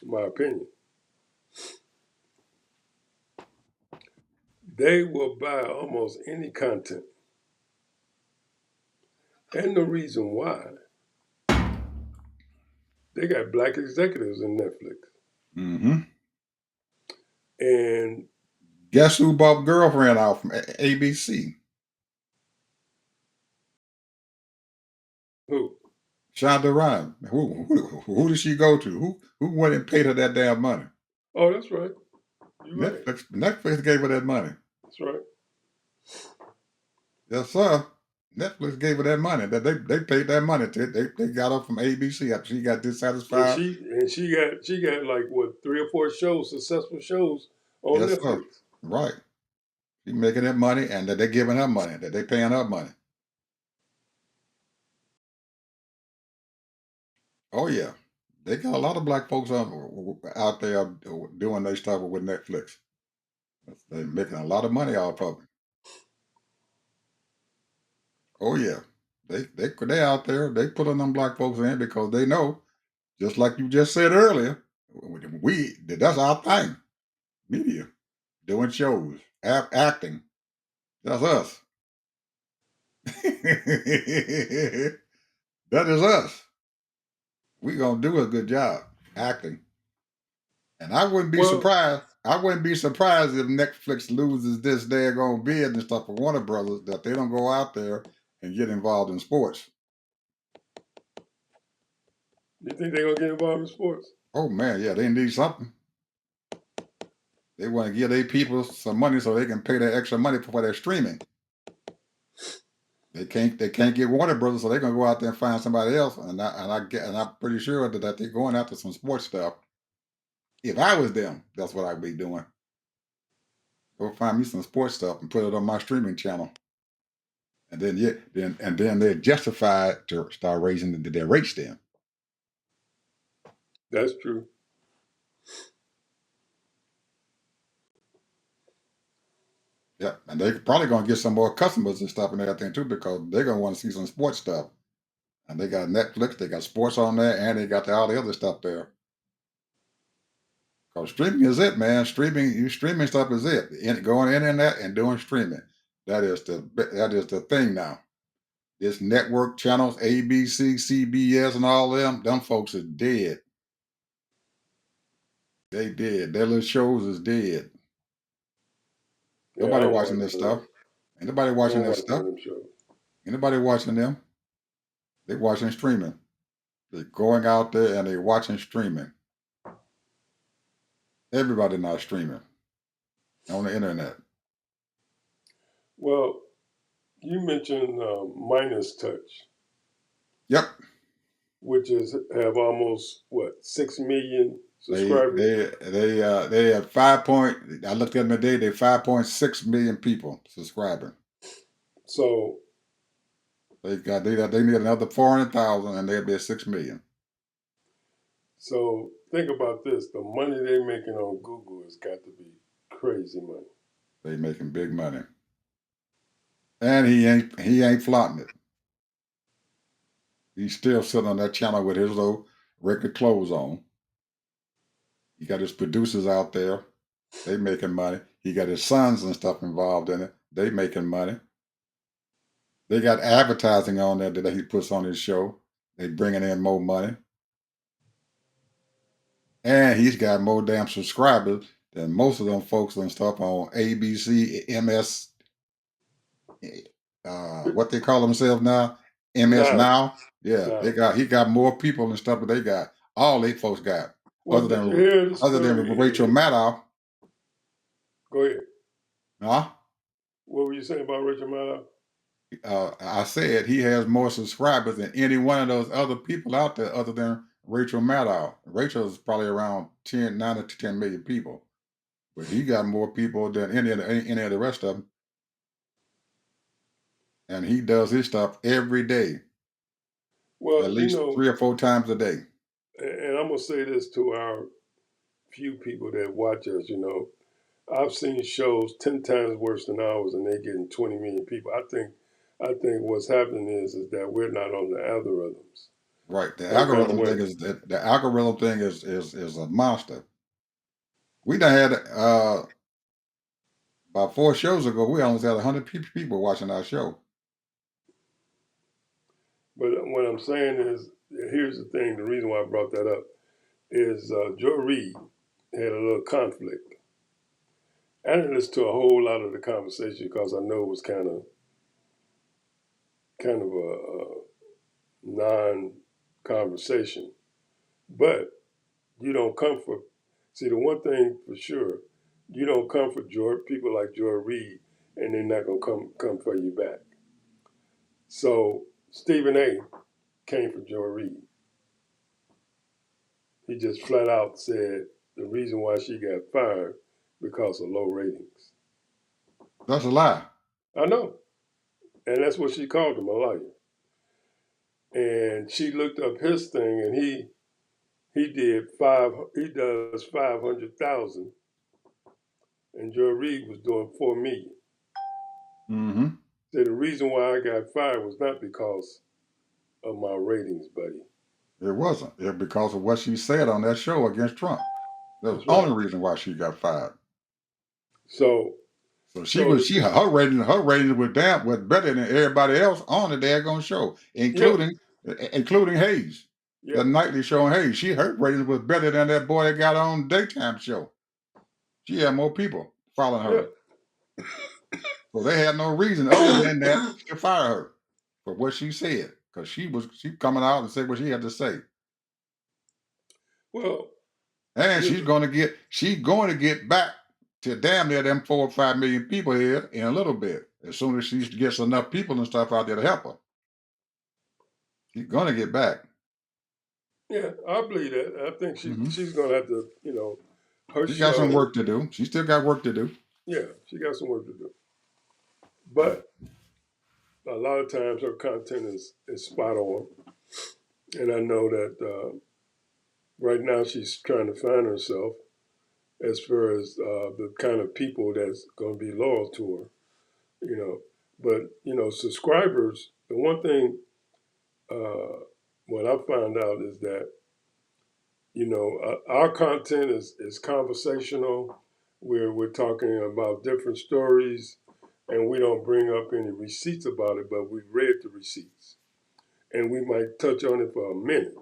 Speaker 2: in my opinion, they will buy almost any content. And the reason why, they got black executives in Netflix.
Speaker 1: hmm
Speaker 2: And
Speaker 1: guess who bought Girlfriend out from ABC?
Speaker 2: who?
Speaker 1: Shonda Rhimes. Who did she go to? Who went and paid her that damn money?
Speaker 2: Oh, that's right. You're right.
Speaker 1: Netflix gave her that money.
Speaker 2: That's right.
Speaker 1: Yes, sir. Netflix gave her that money. That they paid that money to. They got her from ABC after she got
Speaker 2: And
Speaker 1: dissatisfied.
Speaker 2: she got like what 3 or 4 shows, successful shows on
Speaker 1: Yes, sir.
Speaker 2: Netflix.
Speaker 1: Right. She making that money, and that they giving her money. That they paying her money. Oh yeah, they got a lot of black folks out there doing their stuff with Netflix. They're making a lot of money off of it. Oh yeah, they out there. They putting them black folks in because they know, just like you just said earlier, that's our thing. Media, doing shows, acting. That's us. That is us. We gonna do a good job acting. And I wouldn't be
Speaker 2: Well,
Speaker 1: surprised. I wouldn't be surprised if Netflix loses this daggone bid and stuff for Warner Brothers that they don't go out there and get involved in sports.
Speaker 2: you think they're gonna get involved in sports?
Speaker 1: Oh man, yeah, they need something. They want to give their people some money so they can pay that extra money for their streaming. They can't get Warner Brothers, so they're gonna go out there and find somebody else. And I'm pretty sure that they're going after some sports stuff. If I was them, that's what I'd be doing. Go find me some sports stuff and put it on my streaming channel. And then yeah, then they're justified to start raising their rates then.
Speaker 2: That's true.
Speaker 1: Yeah, and they're probably gonna get some more customers and stuff and everything too because they're gonna want to see some sports stuff. And they got Netflix, they got sports on there, and they got all the other stuff there. Because streaming is it, man. Streaming stuff is it. Going on the internet and doing streaming. That is the thing now. This network channels, ABC, CBS, and all them folks are dead. They dead. Their little shows is dead.
Speaker 2: Yeah, I
Speaker 1: Nobody
Speaker 2: don't
Speaker 1: watching
Speaker 2: watch
Speaker 1: this
Speaker 2: none of
Speaker 1: stuff.
Speaker 2: them.
Speaker 1: Ain't nobody
Speaker 2: I
Speaker 1: watching
Speaker 2: don't
Speaker 1: that
Speaker 2: watch none
Speaker 1: stuff.
Speaker 2: of them shows.
Speaker 1: Anybody watching them? They watching streaming. They're going out there and they watching streaming. Everybody not streaming on the internet.
Speaker 2: Well, you mentioned Minus Touch,
Speaker 1: Yep.
Speaker 2: which is have almost what 6 million
Speaker 1: They
Speaker 2: subscribers.
Speaker 1: they have 5 point. I looked at them today. They 5.6 million people subscribing.
Speaker 2: So
Speaker 1: They need another 400,000 and they'll be at 6 million.
Speaker 2: so think about this: the money they're making on Google has got to be crazy money.
Speaker 1: They making big money, and he ain't flaunting it. He's still sitting on that channel with his little regular clothes on. He got his producers out there. They making money. He got his sons and stuff involved in it. They making money. They got advertising on there that he puts on his show. They bringing in more money. And he's got more damn subscribers than most of them folks and stuff on ABC, MS, what they call themselves now, MS
Speaker 2: Now,
Speaker 1: Now. Yeah,
Speaker 2: now,
Speaker 1: he got more people and stuff that they got. All they folks got.
Speaker 2: Well, did you hear the
Speaker 1: other than Rachel
Speaker 2: story?
Speaker 1: Maddow.
Speaker 2: Go ahead.
Speaker 1: Huh?
Speaker 2: What were you saying about Rachel Maddow?
Speaker 1: I said he has more subscribers than any one of those other people out there other than Rachel Maddow. Rachel is probably around 9 to 10 million people, but he got more people than any of the rest of them, and he does his stuff every day, at
Speaker 2: Well,
Speaker 1: least 3 or 4 times a day.
Speaker 2: and I'm gonna say this to our few people that watch us. I've seen shows 10 times worse than ours, and they're getting 20 million people. I think what's happening is that we're not on the algorithms.
Speaker 1: Right. The
Speaker 2: Some kind of
Speaker 1: algorithm
Speaker 2: way.
Speaker 1: thing is the algorithm thing is a monster. We done had about 4 shows ago. We almost had 100 people watching our show.
Speaker 2: But what I'm saying is, here's the thing. The reason why I brought that up is Joe Reed had a little conflict. I didn't listen to a whole lot of the conversation because I know it was kind of a non-conversation. But you don't come for. See, the one thing for sure, you don't come for people like Joy Reid, and they're not gonna come for you back. So Stephen A. came for Joy Reid. He just flat out said the reason why she got fired because of low ratings.
Speaker 1: That's a lie.
Speaker 2: I know, and that's what she called him, a liar. And she looked up his thing, and he does 500,000, and Joy Reid was doing 4 million.
Speaker 1: Mm-hmm.
Speaker 2: So the reason why I got fired was not because of my ratings, buddy.
Speaker 1: It wasn't. It because of what she said on that show against Trump. That was
Speaker 2: That's
Speaker 1: the only
Speaker 2: right.
Speaker 1: reason why she got fired.
Speaker 2: So,
Speaker 1: So
Speaker 2: so
Speaker 1: her ratings was better than everybody else on the daggone show,
Speaker 2: yep,
Speaker 1: including Hayes. The
Speaker 2: yep,
Speaker 1: nightly show on Hayes. Her ratings was better than that boy that got on daytime show. She had more people following her.
Speaker 2: yep.
Speaker 1: So they had no reason other than that to fire her for what she said. Because she coming out and said what she had to say.
Speaker 2: Well,
Speaker 1: And
Speaker 2: here's
Speaker 1: she's going to get back to damn near them 4 or 5 million people here in a little bit. As soon as she gets enough people and stuff out there to help her. She's gonna get back.
Speaker 2: yeah, I believe that. I think
Speaker 1: Hmm.
Speaker 2: she's gonna have to, her
Speaker 1: She got some
Speaker 2: show.
Speaker 1: work to do. She still got work to do.
Speaker 2: Yeah, she got some work to do. But a lot of times her content is spot on, and I know that right now she's trying to find herself as far as the kind of people that's going to be loyal to her. But subscribers. The one thing what I found out is that our content is conversational, where we're talking about different stories, and we don't bring up any receipts about it, but we read the receipts, and we might touch on it for a minute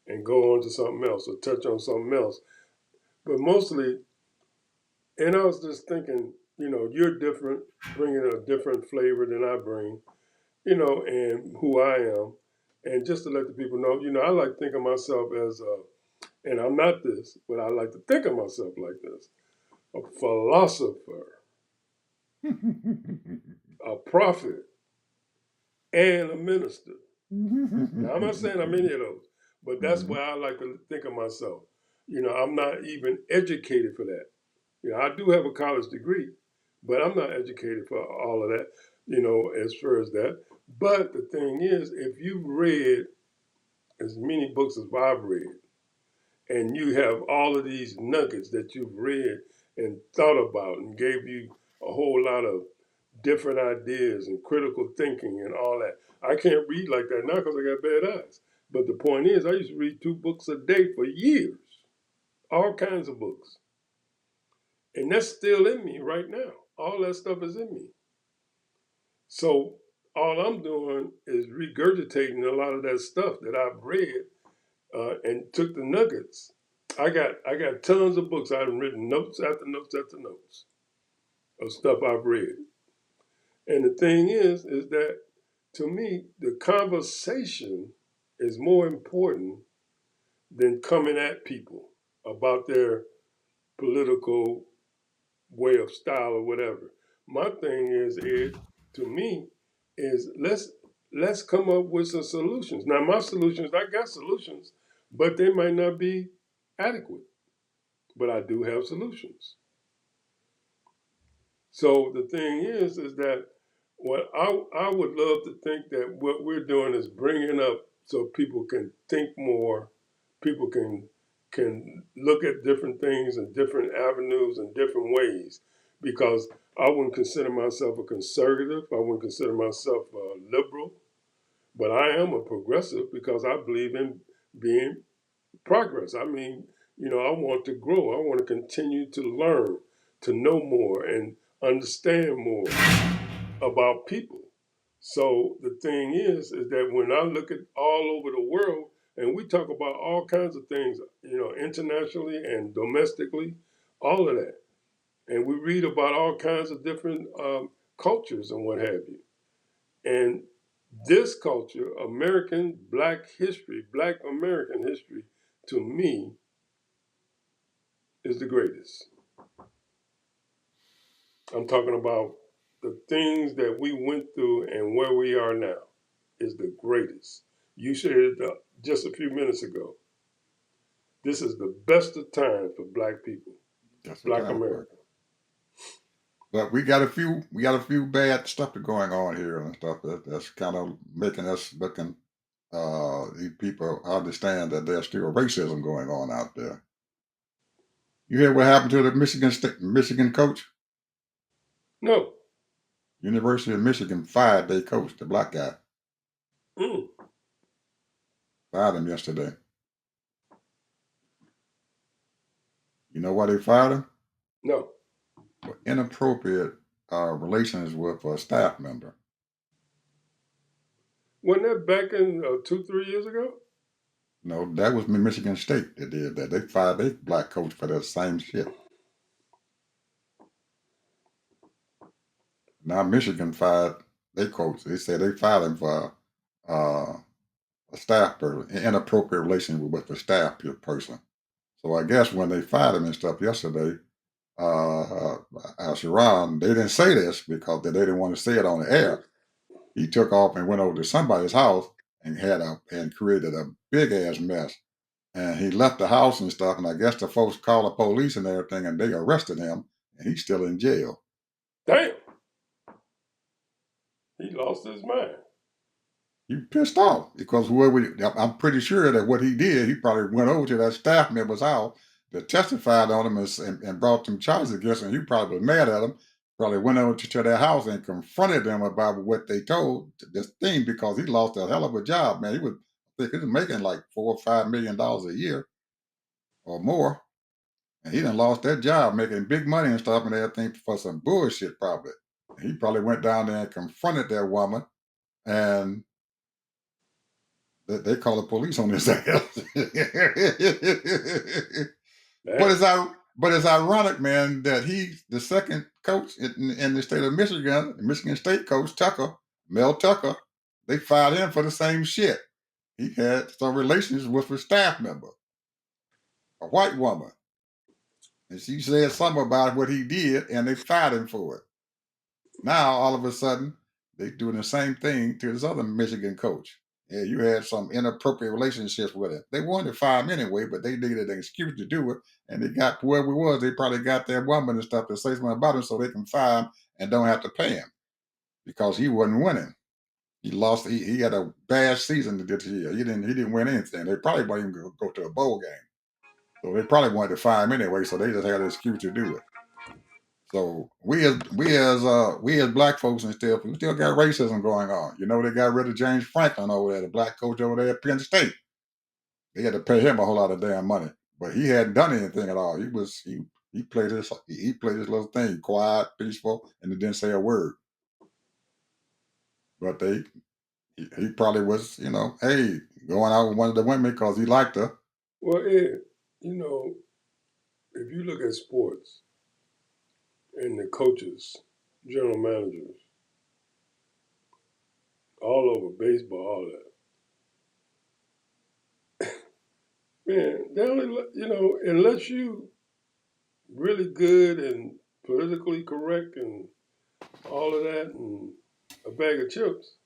Speaker 2: and go on to something else or touch on something else. But mostly, and I was just thinking, you're different, bringing a different flavor than I bring, and who I am. And just to let the people know, I like to think of myself as and I'm not this, but I like to think of myself like this: a philosopher, a prophet, and a minister. Now, I'm not saying I'm any of those, but that's
Speaker 1: Mhm.
Speaker 2: why I like to think of myself. I'm not even educated for that. I do have a college degree, but I'm not educated for all of that, as far as that. But the thing is, if you've read as many books as I've read, and you have all of these nuggets that you've read and thought about and gave you a whole lot of different ideas and critical thinking and all that. I can't read like that now because I got bad eyes. But the point is, I used to read 2 books a day for years, all kinds of books. And that's still in me right now. All that stuff is in me. So all I'm doing is regurgitating a lot of that stuff that I've read and took the nuggets. I got tons of books. I've written notes after notes after notes of stuff I've read. And the thing is that to me, the conversation is more important than coming at people. about their political way of style or whatever. My thing is, Ed, to me, is let's come up with some solutions. Now, my solutions, I got solutions, but they might not be adequate. But I do have solutions. So the thing is that what I would love to think that what we're doing is bringing up so people can think more, people can look at different things and different avenues and different ways. Because I wouldn't consider myself a conservative, I wouldn't consider myself a liberal, but I am a progressive because I believe in being progress. I mean, I want to grow. I want to continue to learn, to know more, and understand more about people. So the thing is that when I look at all over the world, and we talk about all kinds of things, internationally and domestically, all of that, and we read about all kinds of different cultures and what have you. And this culture, American Black history, Black American history, to me is the greatest. I'm talking about the things that we went through and where we are now is the greatest. You said it just a few minutes ago. This is the best of times for Black people,
Speaker 1: That's the
Speaker 2: Black
Speaker 1: time for it.
Speaker 2: America.
Speaker 1: But we got a few bad stuff going on here and stuff that's kind of making us looking. These people understand that there's still racism going on out there. You hear what happened to the Michigan coach?
Speaker 2: No.
Speaker 1: University of Michigan fired their coach, the black guy.
Speaker 2: Mm.
Speaker 1: Fired him yesterday. You know why they fired him?
Speaker 2: No.
Speaker 1: For inappropriate relations with a staff member.
Speaker 2: Wasn't that back in 2, 3 years ago?
Speaker 1: No, that was Michigan State that did that. They fired their black coach for that same shit. Now Michigan fired their coach. They said they fired him for uh, a staff person, inappropriate relation with the staff person. So I guess when they fired him and stuff yesterday, Sharon, they didn't say this because they didn't want to say it on the air. He took off and went over to somebody's house and created a big ass mess. And he left the house and stuff. And I guess the folks called the police and everything, and they arrested him. And he's still in jail.
Speaker 2: Damn. He lost his mind.
Speaker 1: He pissed off because I'm pretty sure that what he did, he probably went over to that staff member's house that testified on him and brought them charges against him. He probably was mad at them. Probably went over to their house and confronted them about what they told this thing because he lost a hell of a job, man. I think he was making like $4 or $5 million a year or more. And he done lost that job making big money and stuff and everything for some bullshit probably. And he probably went down there and confronted that woman and they call the police on his ass. but
Speaker 2: Damn.
Speaker 1: it's but it's ironic, man, that he's the second coach in the state of Michigan, Michigan State coach Tucker, Mel Tucker. They fired him for the same shit. He had some relations with a staff member, a white woman, and she said something about what he did, and they fired him for it. Now all of a sudden, they doing the same thing to this other Michigan coach. Yeah, you had some inappropriate relationships with it. They wanted to fire him anyway, but they needed an excuse to do it. And they got whoever it was, they probably got their woman and stuff to say something about him so they can fire him and don't have to pay him because he wasn't winning. He lost. He had a bad season this year. He didn't win anything. They probably wouldn't even go to a bowl game. So they probably wanted to fire him anyway. So they just had an excuse to do it. So we as black folks and stuff, we still got racism going on. You know, they got rid of James Franklin over there, the black coach over there at Penn State. They had to pay him a whole lot of damn money, but he hadn't done anything at all. He played his little thing, quiet, peaceful, and he didn't say a word. But he probably was, hey, going out with one of the women because he liked her.
Speaker 2: Well, Ed, if you look at sports and the coaches, general managers, all over baseball, all that, Man, they only unless you really good and politically correct and all of that and a bag of chips,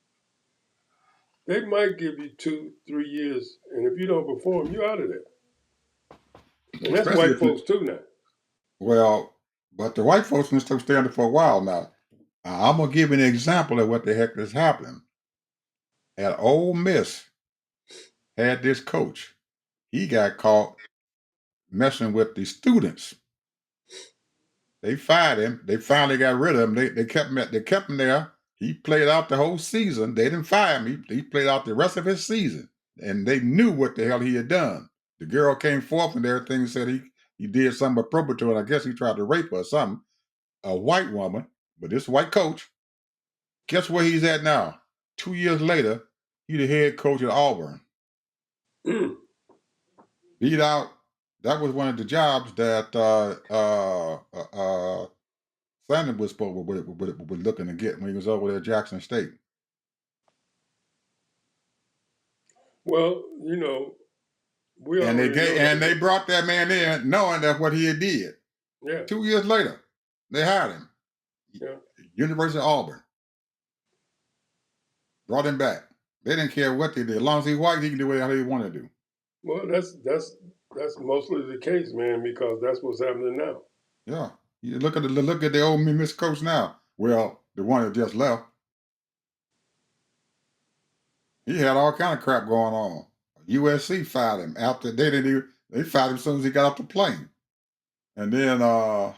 Speaker 2: they might give you 2, 3 years, and if you don't perform, you're out of there. And that's
Speaker 1: Especially
Speaker 2: white
Speaker 1: if you,
Speaker 2: folks too now.
Speaker 1: well, but the white folks been still standing for a while now. I'm gonna give you an example of what the heck is happening. At Ole Miss had this coach. He got caught messing with the students. They fired him. They finally got rid of him. They kept him. They kept him there. He played out the whole season. They didn't fire him. He played out the rest of his season, and they knew what the hell he had done. The girl came forth and everything said he did something appropriate to her. I guess he tried to rape her or something. A white woman, but this white coach. Guess where he's at now? 2 years later, he the head coach at Auburn.
Speaker 2: Mm.
Speaker 1: Beat out. That was one of the jobs that Sanders was looking to get when he was over there at Jackson State.
Speaker 2: Well, we already know
Speaker 1: And they
Speaker 2: that.
Speaker 1: brought that man in knowing that what he had did.
Speaker 2: Yeah,
Speaker 1: 2 years later, they hired him.
Speaker 2: yeah.
Speaker 1: University of Auburn. Brought him back. They didn't care what they did. As long as he's white, he can do whatever he wanted to do.
Speaker 2: Well, that's mostly the case, man, because that's what's happening now.
Speaker 1: Yeah. You look at the old Miss coach now. Well, the one that just left. He had all kind of crap going on. USC fired him after they fired him as soon as he got off the plane. And then my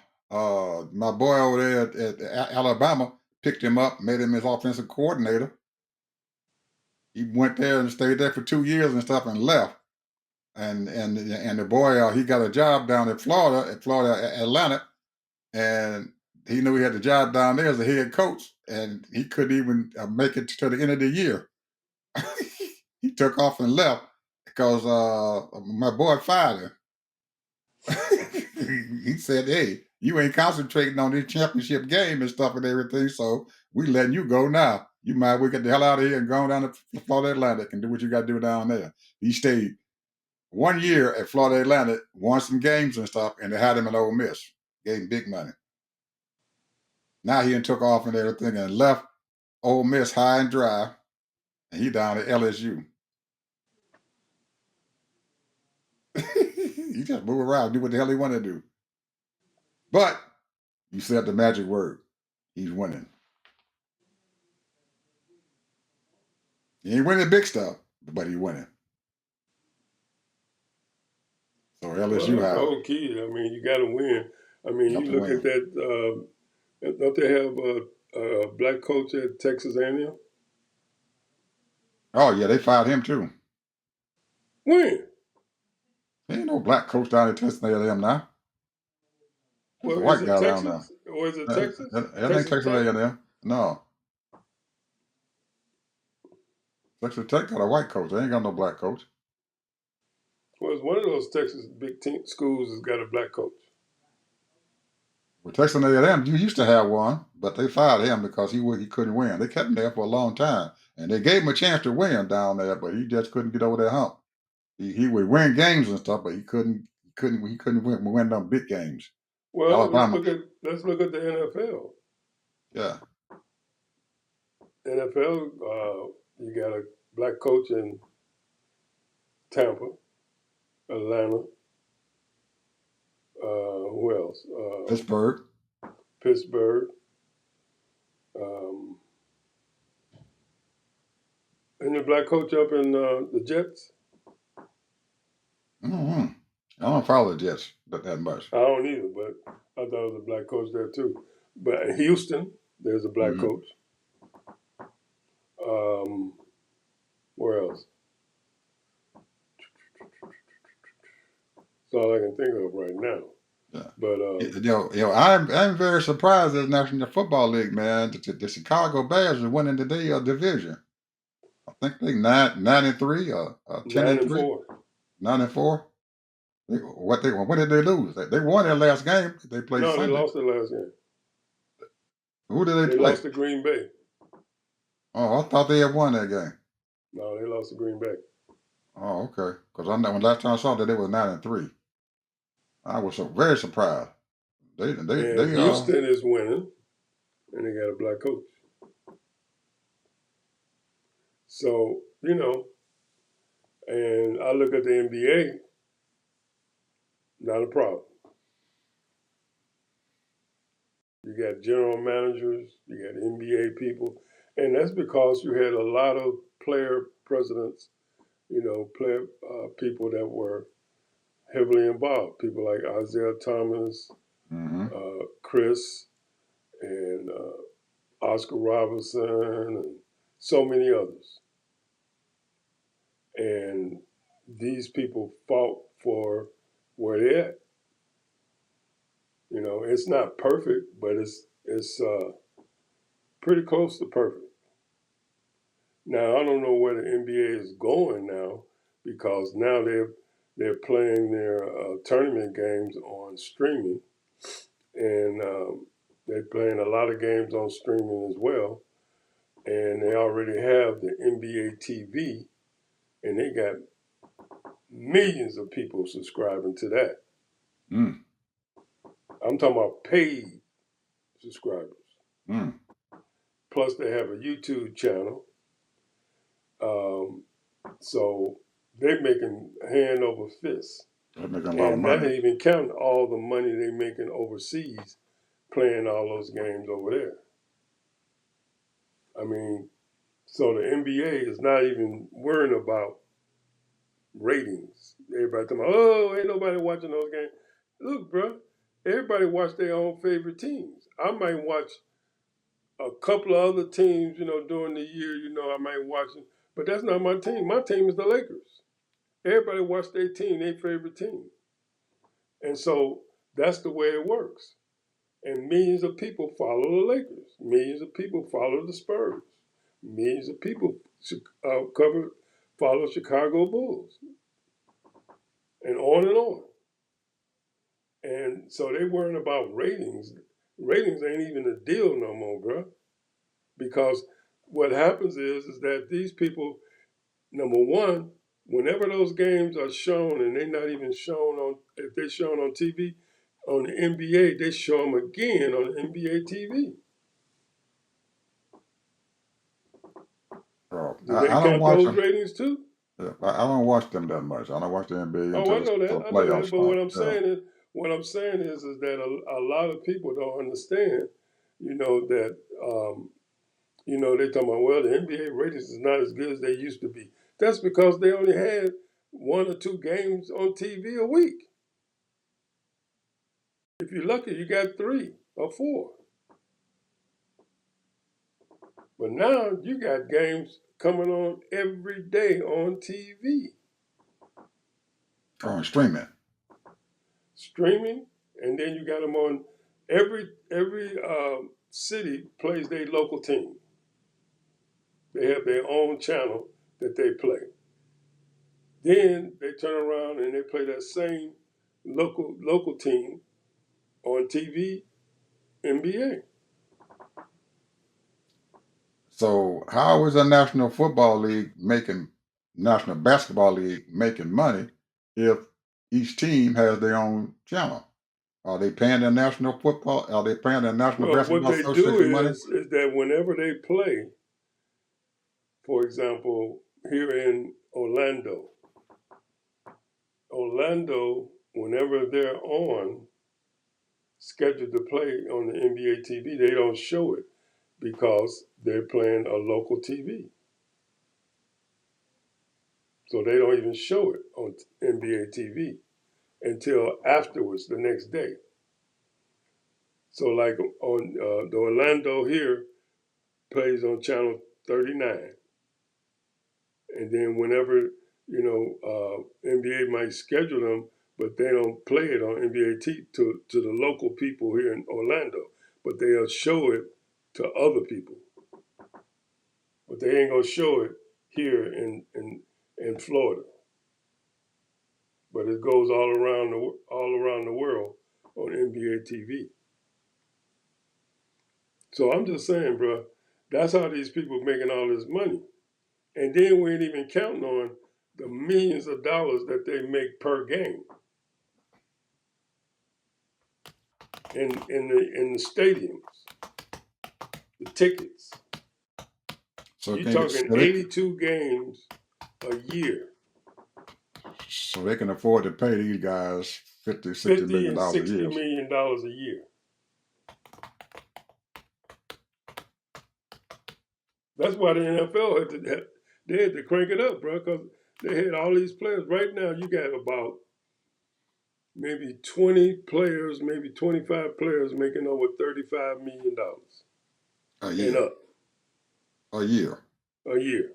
Speaker 1: boy over there at Alabama picked him up, made him his offensive coordinator. He went there and stayed there for 2 years and stuff and left. And the boy he got a job down in Florida, Atlanta, and he knew he had the job down there as a head coach, and he couldn't even make it to the end of the year. He took off and left because my boy fired him. He said, "Hey, you ain't concentrating on this championship game and stuff and everything, so we letting you go now. You might well get the hell out of here and go down to Florida Atlantic and do what you got to do down there." He stayed 1 year at Florida Atlantic, won some games and stuff, and they had him at Ole Miss. Gave him big money. Now he took off and everything and left Ole Miss high and dry, and he down at LSU. He just move around, do what the hell he want to do. But you said the magic word. He's winning. He ain't winning the big stuff, but he's winning. So LSU
Speaker 2: Well, that's the
Speaker 1: have
Speaker 2: whole key. I mean, you got to win. I mean, you
Speaker 1: to
Speaker 2: look at
Speaker 1: win.
Speaker 2: that. Don't they have a black coach at Texas A&M?
Speaker 1: Oh yeah, they fired him too.
Speaker 2: When?
Speaker 1: There ain't no black coach down at Texas A&M now. There's a
Speaker 2: Well, is
Speaker 1: white
Speaker 2: it
Speaker 1: guy down there.
Speaker 2: Texas or is it Texas?
Speaker 1: That ain't
Speaker 2: Texas
Speaker 1: Texas
Speaker 2: Tech?
Speaker 1: A&M. No, Texas Tech got a white coach. They ain't got no black coach.
Speaker 2: Well, it's one of those Texas big team schools that's got a black coach.
Speaker 1: Well, Texas A&M, you used to have one, but they fired him because he couldn't win. They kept him there for a long time, and they gave him a chance to win down there, but he just couldn't get over that hump. He would win games and stuff, but he couldn't win them big games.
Speaker 2: Well, let's
Speaker 1: Alabama,
Speaker 2: look at the NFL.
Speaker 1: yeah.
Speaker 2: NFL, you got a black coach in Tampa, Atlanta. Who else?
Speaker 1: Pittsburgh.
Speaker 2: Pittsburgh. Um, and the black coach up in the Jets.
Speaker 1: Mm-hmm. I don't follow the Jets that much.
Speaker 2: I don't either, but I thought it was a black coach there too. But in Houston, there's a black
Speaker 1: Mm-hmm.
Speaker 2: coach. Where else? That's all I can think of right now.
Speaker 1: Yeah.
Speaker 2: But
Speaker 1: I'm very surprised as National Football League, man. The Chicago Bears are winning the division. I think they 9-3 or 10-3,
Speaker 2: 9-4.
Speaker 1: 9-4. When did they lose? They won their last game. They played
Speaker 2: No, they
Speaker 1: Sunday.
Speaker 2: lost their last game.
Speaker 1: Who did they
Speaker 2: They
Speaker 1: play?
Speaker 2: lost to Green Bay.
Speaker 1: Oh, I thought they had won that game.
Speaker 2: No, they lost to Green Bay.
Speaker 1: Oh, okay. Because I know when last time I saw that they was 9-3. I was so very surprised.
Speaker 2: And
Speaker 1: They
Speaker 2: Houston is winning, and they got a black coach. So, and I look at the NBA, not a problem. You got general managers, you got NBA people, and that's because you had a lot of player presidents, player people that were heavily involved. People like Isaiah Thomas,
Speaker 1: mm-hmm.
Speaker 2: Chris, and Oscar Robertson, and so many others. And these people fought for where they're at. It's not perfect, but it's pretty close to perfect. Now I don't know where the NBA is going now because now they're playing their tournament games on streaming, and they're playing a lot of games on streaming as well. And they already have the NBA TV, and they got millions of people subscribing to that.
Speaker 1: Mm.
Speaker 2: I'm talking about paid subscribers.
Speaker 1: Mm.
Speaker 2: Plus, they have a YouTube channel. So they're making hand over fist.
Speaker 1: They're making a lot of
Speaker 2: And that
Speaker 1: money.
Speaker 2: ain't even counting all the money they're making overseas playing all those games over there. I mean, so the NBA is not even worrying about ratings. Everybody talking about, oh, ain't nobody watching those games. Look, bro, everybody watch their own favorite teams. I might watch a couple of other teams, during the year, I might watch them. But that's not my team. My team is the Lakers. Everybody watch their team, their favorite team. And so that's the way it works. And millions of people follow the Lakers. Millions of people follow the Spurs. Millions of people follow Chicago Bulls. And on and on. And so they worrying about ratings. Ratings ain't even a deal no more, bro. Because what happens is that these people, number one, whenever those games are shown and they're not even shown on, if they're shown on TV, on the NBA, they show them again on the NBA TV.
Speaker 1: Oh,
Speaker 2: Do they
Speaker 1: I don't
Speaker 2: count
Speaker 1: watch
Speaker 2: those
Speaker 1: them.
Speaker 2: ratings too?
Speaker 1: Yeah, I don't watch them that much. I don't watch the NBA
Speaker 2: Oh, I know
Speaker 1: until
Speaker 2: that.
Speaker 1: the
Speaker 2: I know
Speaker 1: playoffs
Speaker 2: that. But what
Speaker 1: start.
Speaker 2: I'm
Speaker 1: Yeah.
Speaker 2: saying is that a lot of people don't understand, that they talking about, well, the NBA ratings is not as good as they used to be. That's because they only had one or two games on TV a week. If you're lucky, you got 3 or 4. But now you got games coming on every day on TV,
Speaker 1: On streaming.
Speaker 2: streaming, and then you got them on every city plays their local team. They have their own channel that they play. Then they turn around and they play that same local team on TV, NBA.
Speaker 1: So how is the National Basketball League making money if each team has their own channel? Are they paying the National Football? Are they paying the National
Speaker 2: Well, what
Speaker 1: Basketball
Speaker 2: they do
Speaker 1: Association money?
Speaker 2: is that whenever they play, for example, here in Orlando, whenever they're scheduled to play on the NBA TV, they don't show it because they're playing a local TV. So they don't even show it on NBA TV until afterwards, the next day. So, like on the Orlando here plays on channel 39, and then whenever NBA might schedule them, but they don't play it on NBA to the local people here in Orlando, but they'll show it to other people, but they ain't gonna show it here in Florida. But it goes all around the world on NBA TV. So I'm just saying, bro, that's how these people making all this money. And then we ain't even counting on the millions of dollars that they make per game in the stadiums, the tickets.
Speaker 1: So
Speaker 2: You're
Speaker 1: can they,
Speaker 2: talking 82 games a year,
Speaker 1: so they can afford to pay these guys $50, $60
Speaker 2: $50
Speaker 1: million
Speaker 2: and
Speaker 1: a
Speaker 2: $60
Speaker 1: year.
Speaker 2: million a year. That's why the NFL had to crank it up, bro, because they had all these players. Right now, you got about maybe 20 players, maybe 25 players making over $35 million
Speaker 1: A
Speaker 2: and
Speaker 1: year.
Speaker 2: up
Speaker 1: A year.
Speaker 2: a year.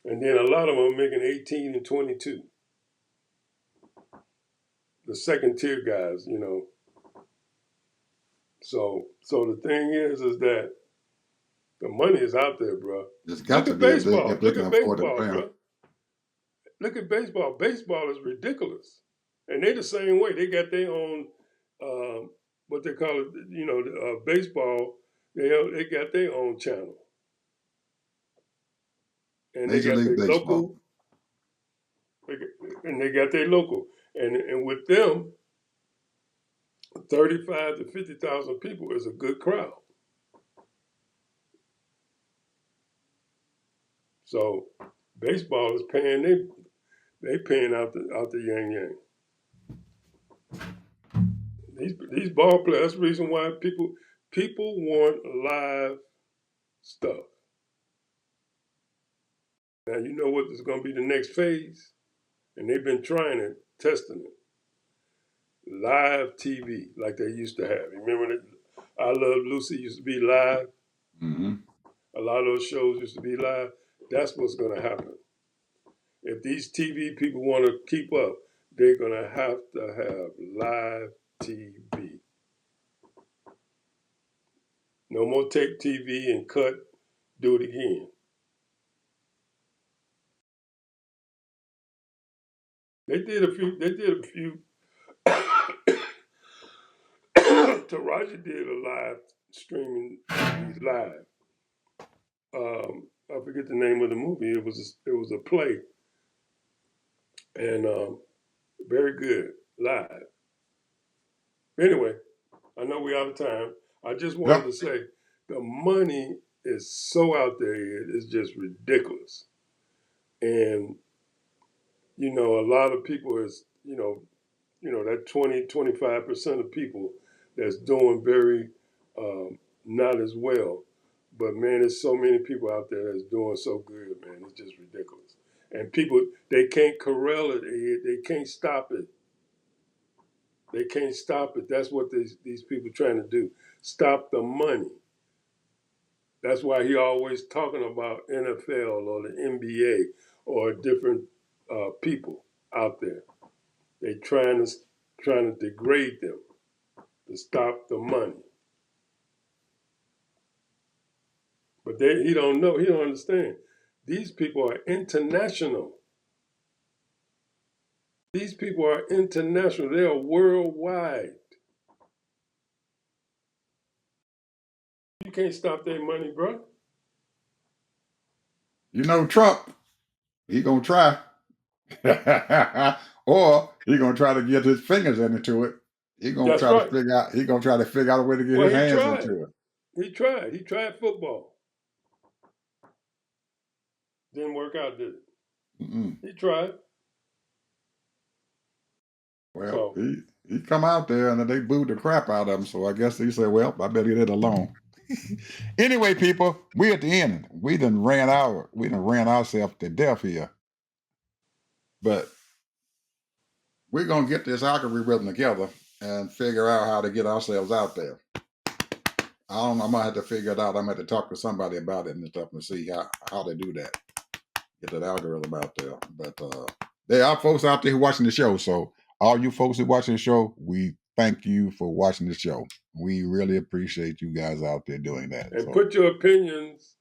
Speaker 2: And then a lot of them are making 18 and 22. The second tier guys, you know. So the thing is that the money is out there, bro.
Speaker 1: It's got
Speaker 2: Look
Speaker 1: to
Speaker 2: at
Speaker 1: be
Speaker 2: baseball.
Speaker 1: if they
Speaker 2: Look
Speaker 1: can
Speaker 2: at
Speaker 1: afford to
Speaker 2: baseball,
Speaker 1: pay them.
Speaker 2: bro. Look at baseball. Baseball is ridiculous, and they the same way. They got their own, what they call it, you know, baseball. They got their own channel, and they
Speaker 1: Major
Speaker 2: got
Speaker 1: League
Speaker 2: their
Speaker 1: Baseball.
Speaker 2: local, and they got their local, and with them, 35 to 50,000 people is a good crowd. So baseball is paying they paying out the yang yang. These ball players. That's the reason why people want live stuff. Now you know what is going to be the next phase, and they've been trying it, testing it. Live TV, like they used to have. Remember that I Love Lucy used to be live.
Speaker 1: Mm-hmm.
Speaker 2: A lot of those shows used to be live. That's what's going to happen. If these TV people want to keep up, they're going to have live TV. No more take TV and cut, do it again. They did a few. Taraji did a live streaming live. I forget the name of the movie. It was a play, and very good live. Anyway, I know we're out of time. I just wanted
Speaker 1: Yep.
Speaker 2: to say the money is so out there. It's just ridiculous, and you know a lot of people is that 20-25% of people that's doing very not as well. But man, there's so many people out there that's doing so good, man. It's just ridiculous. And people, they can't corral it. They can't stop it. They can't stop it. That's what these people trying to do. Stop the money. That's why he always talking about NFL or the NBA or different people out there. They trying to degrade them to stop the money. But he don't know. He don't understand. These people are international. These people are international. They are worldwide. You can't stop their money, bro.
Speaker 1: You know Trump, he gonna try. Or he gonna try to get his fingers into it. He gonna
Speaker 2: That's
Speaker 1: try to
Speaker 2: right.
Speaker 1: figure out a way to get
Speaker 2: Well,
Speaker 1: his
Speaker 2: he
Speaker 1: hands
Speaker 2: tried.
Speaker 1: into it.
Speaker 2: He tried. He tried football. Didn't work out, did it?
Speaker 1: Mm-mm.
Speaker 2: He tried.
Speaker 1: Well,
Speaker 2: So
Speaker 1: he come out there and they booed the crap out of him. So I guess he said, "Well, I better get it alone." Anyway, people, we at the end. We done ran ourselves to death here. But we're gonna get this algorithm together and figure out how to get ourselves out there. I don't know. I'm gonna have to figure it out. I'm gonna have to talk to somebody about it and stuff and see how to do that. Get that algorithm out there. But there are folks out there who watching the show. So all you folks who watching the show, we thank you for watching the show. We really appreciate you guys out there doing that.
Speaker 2: and
Speaker 1: So
Speaker 2: put your opinions.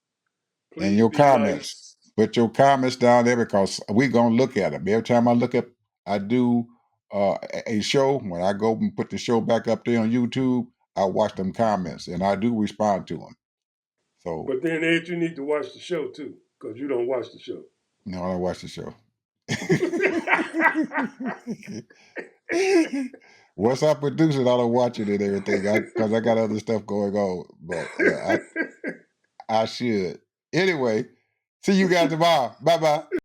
Speaker 1: and
Speaker 2: Please
Speaker 1: your
Speaker 2: be
Speaker 1: comments.
Speaker 2: nice.
Speaker 1: Put your comments down there because we're gonna look at them. Every time I do a show, when I go and put the show back up there on YouTube, I watch them comments and I do respond to them. So
Speaker 2: But then, Ed, you need to watch the show too, because you don't watch the show.
Speaker 1: no, I don't watch the show. Once I produce it, I don't watch it and everything because I got other stuff going on. But yeah, I should. Anyway, see you guys tomorrow. Bye bye.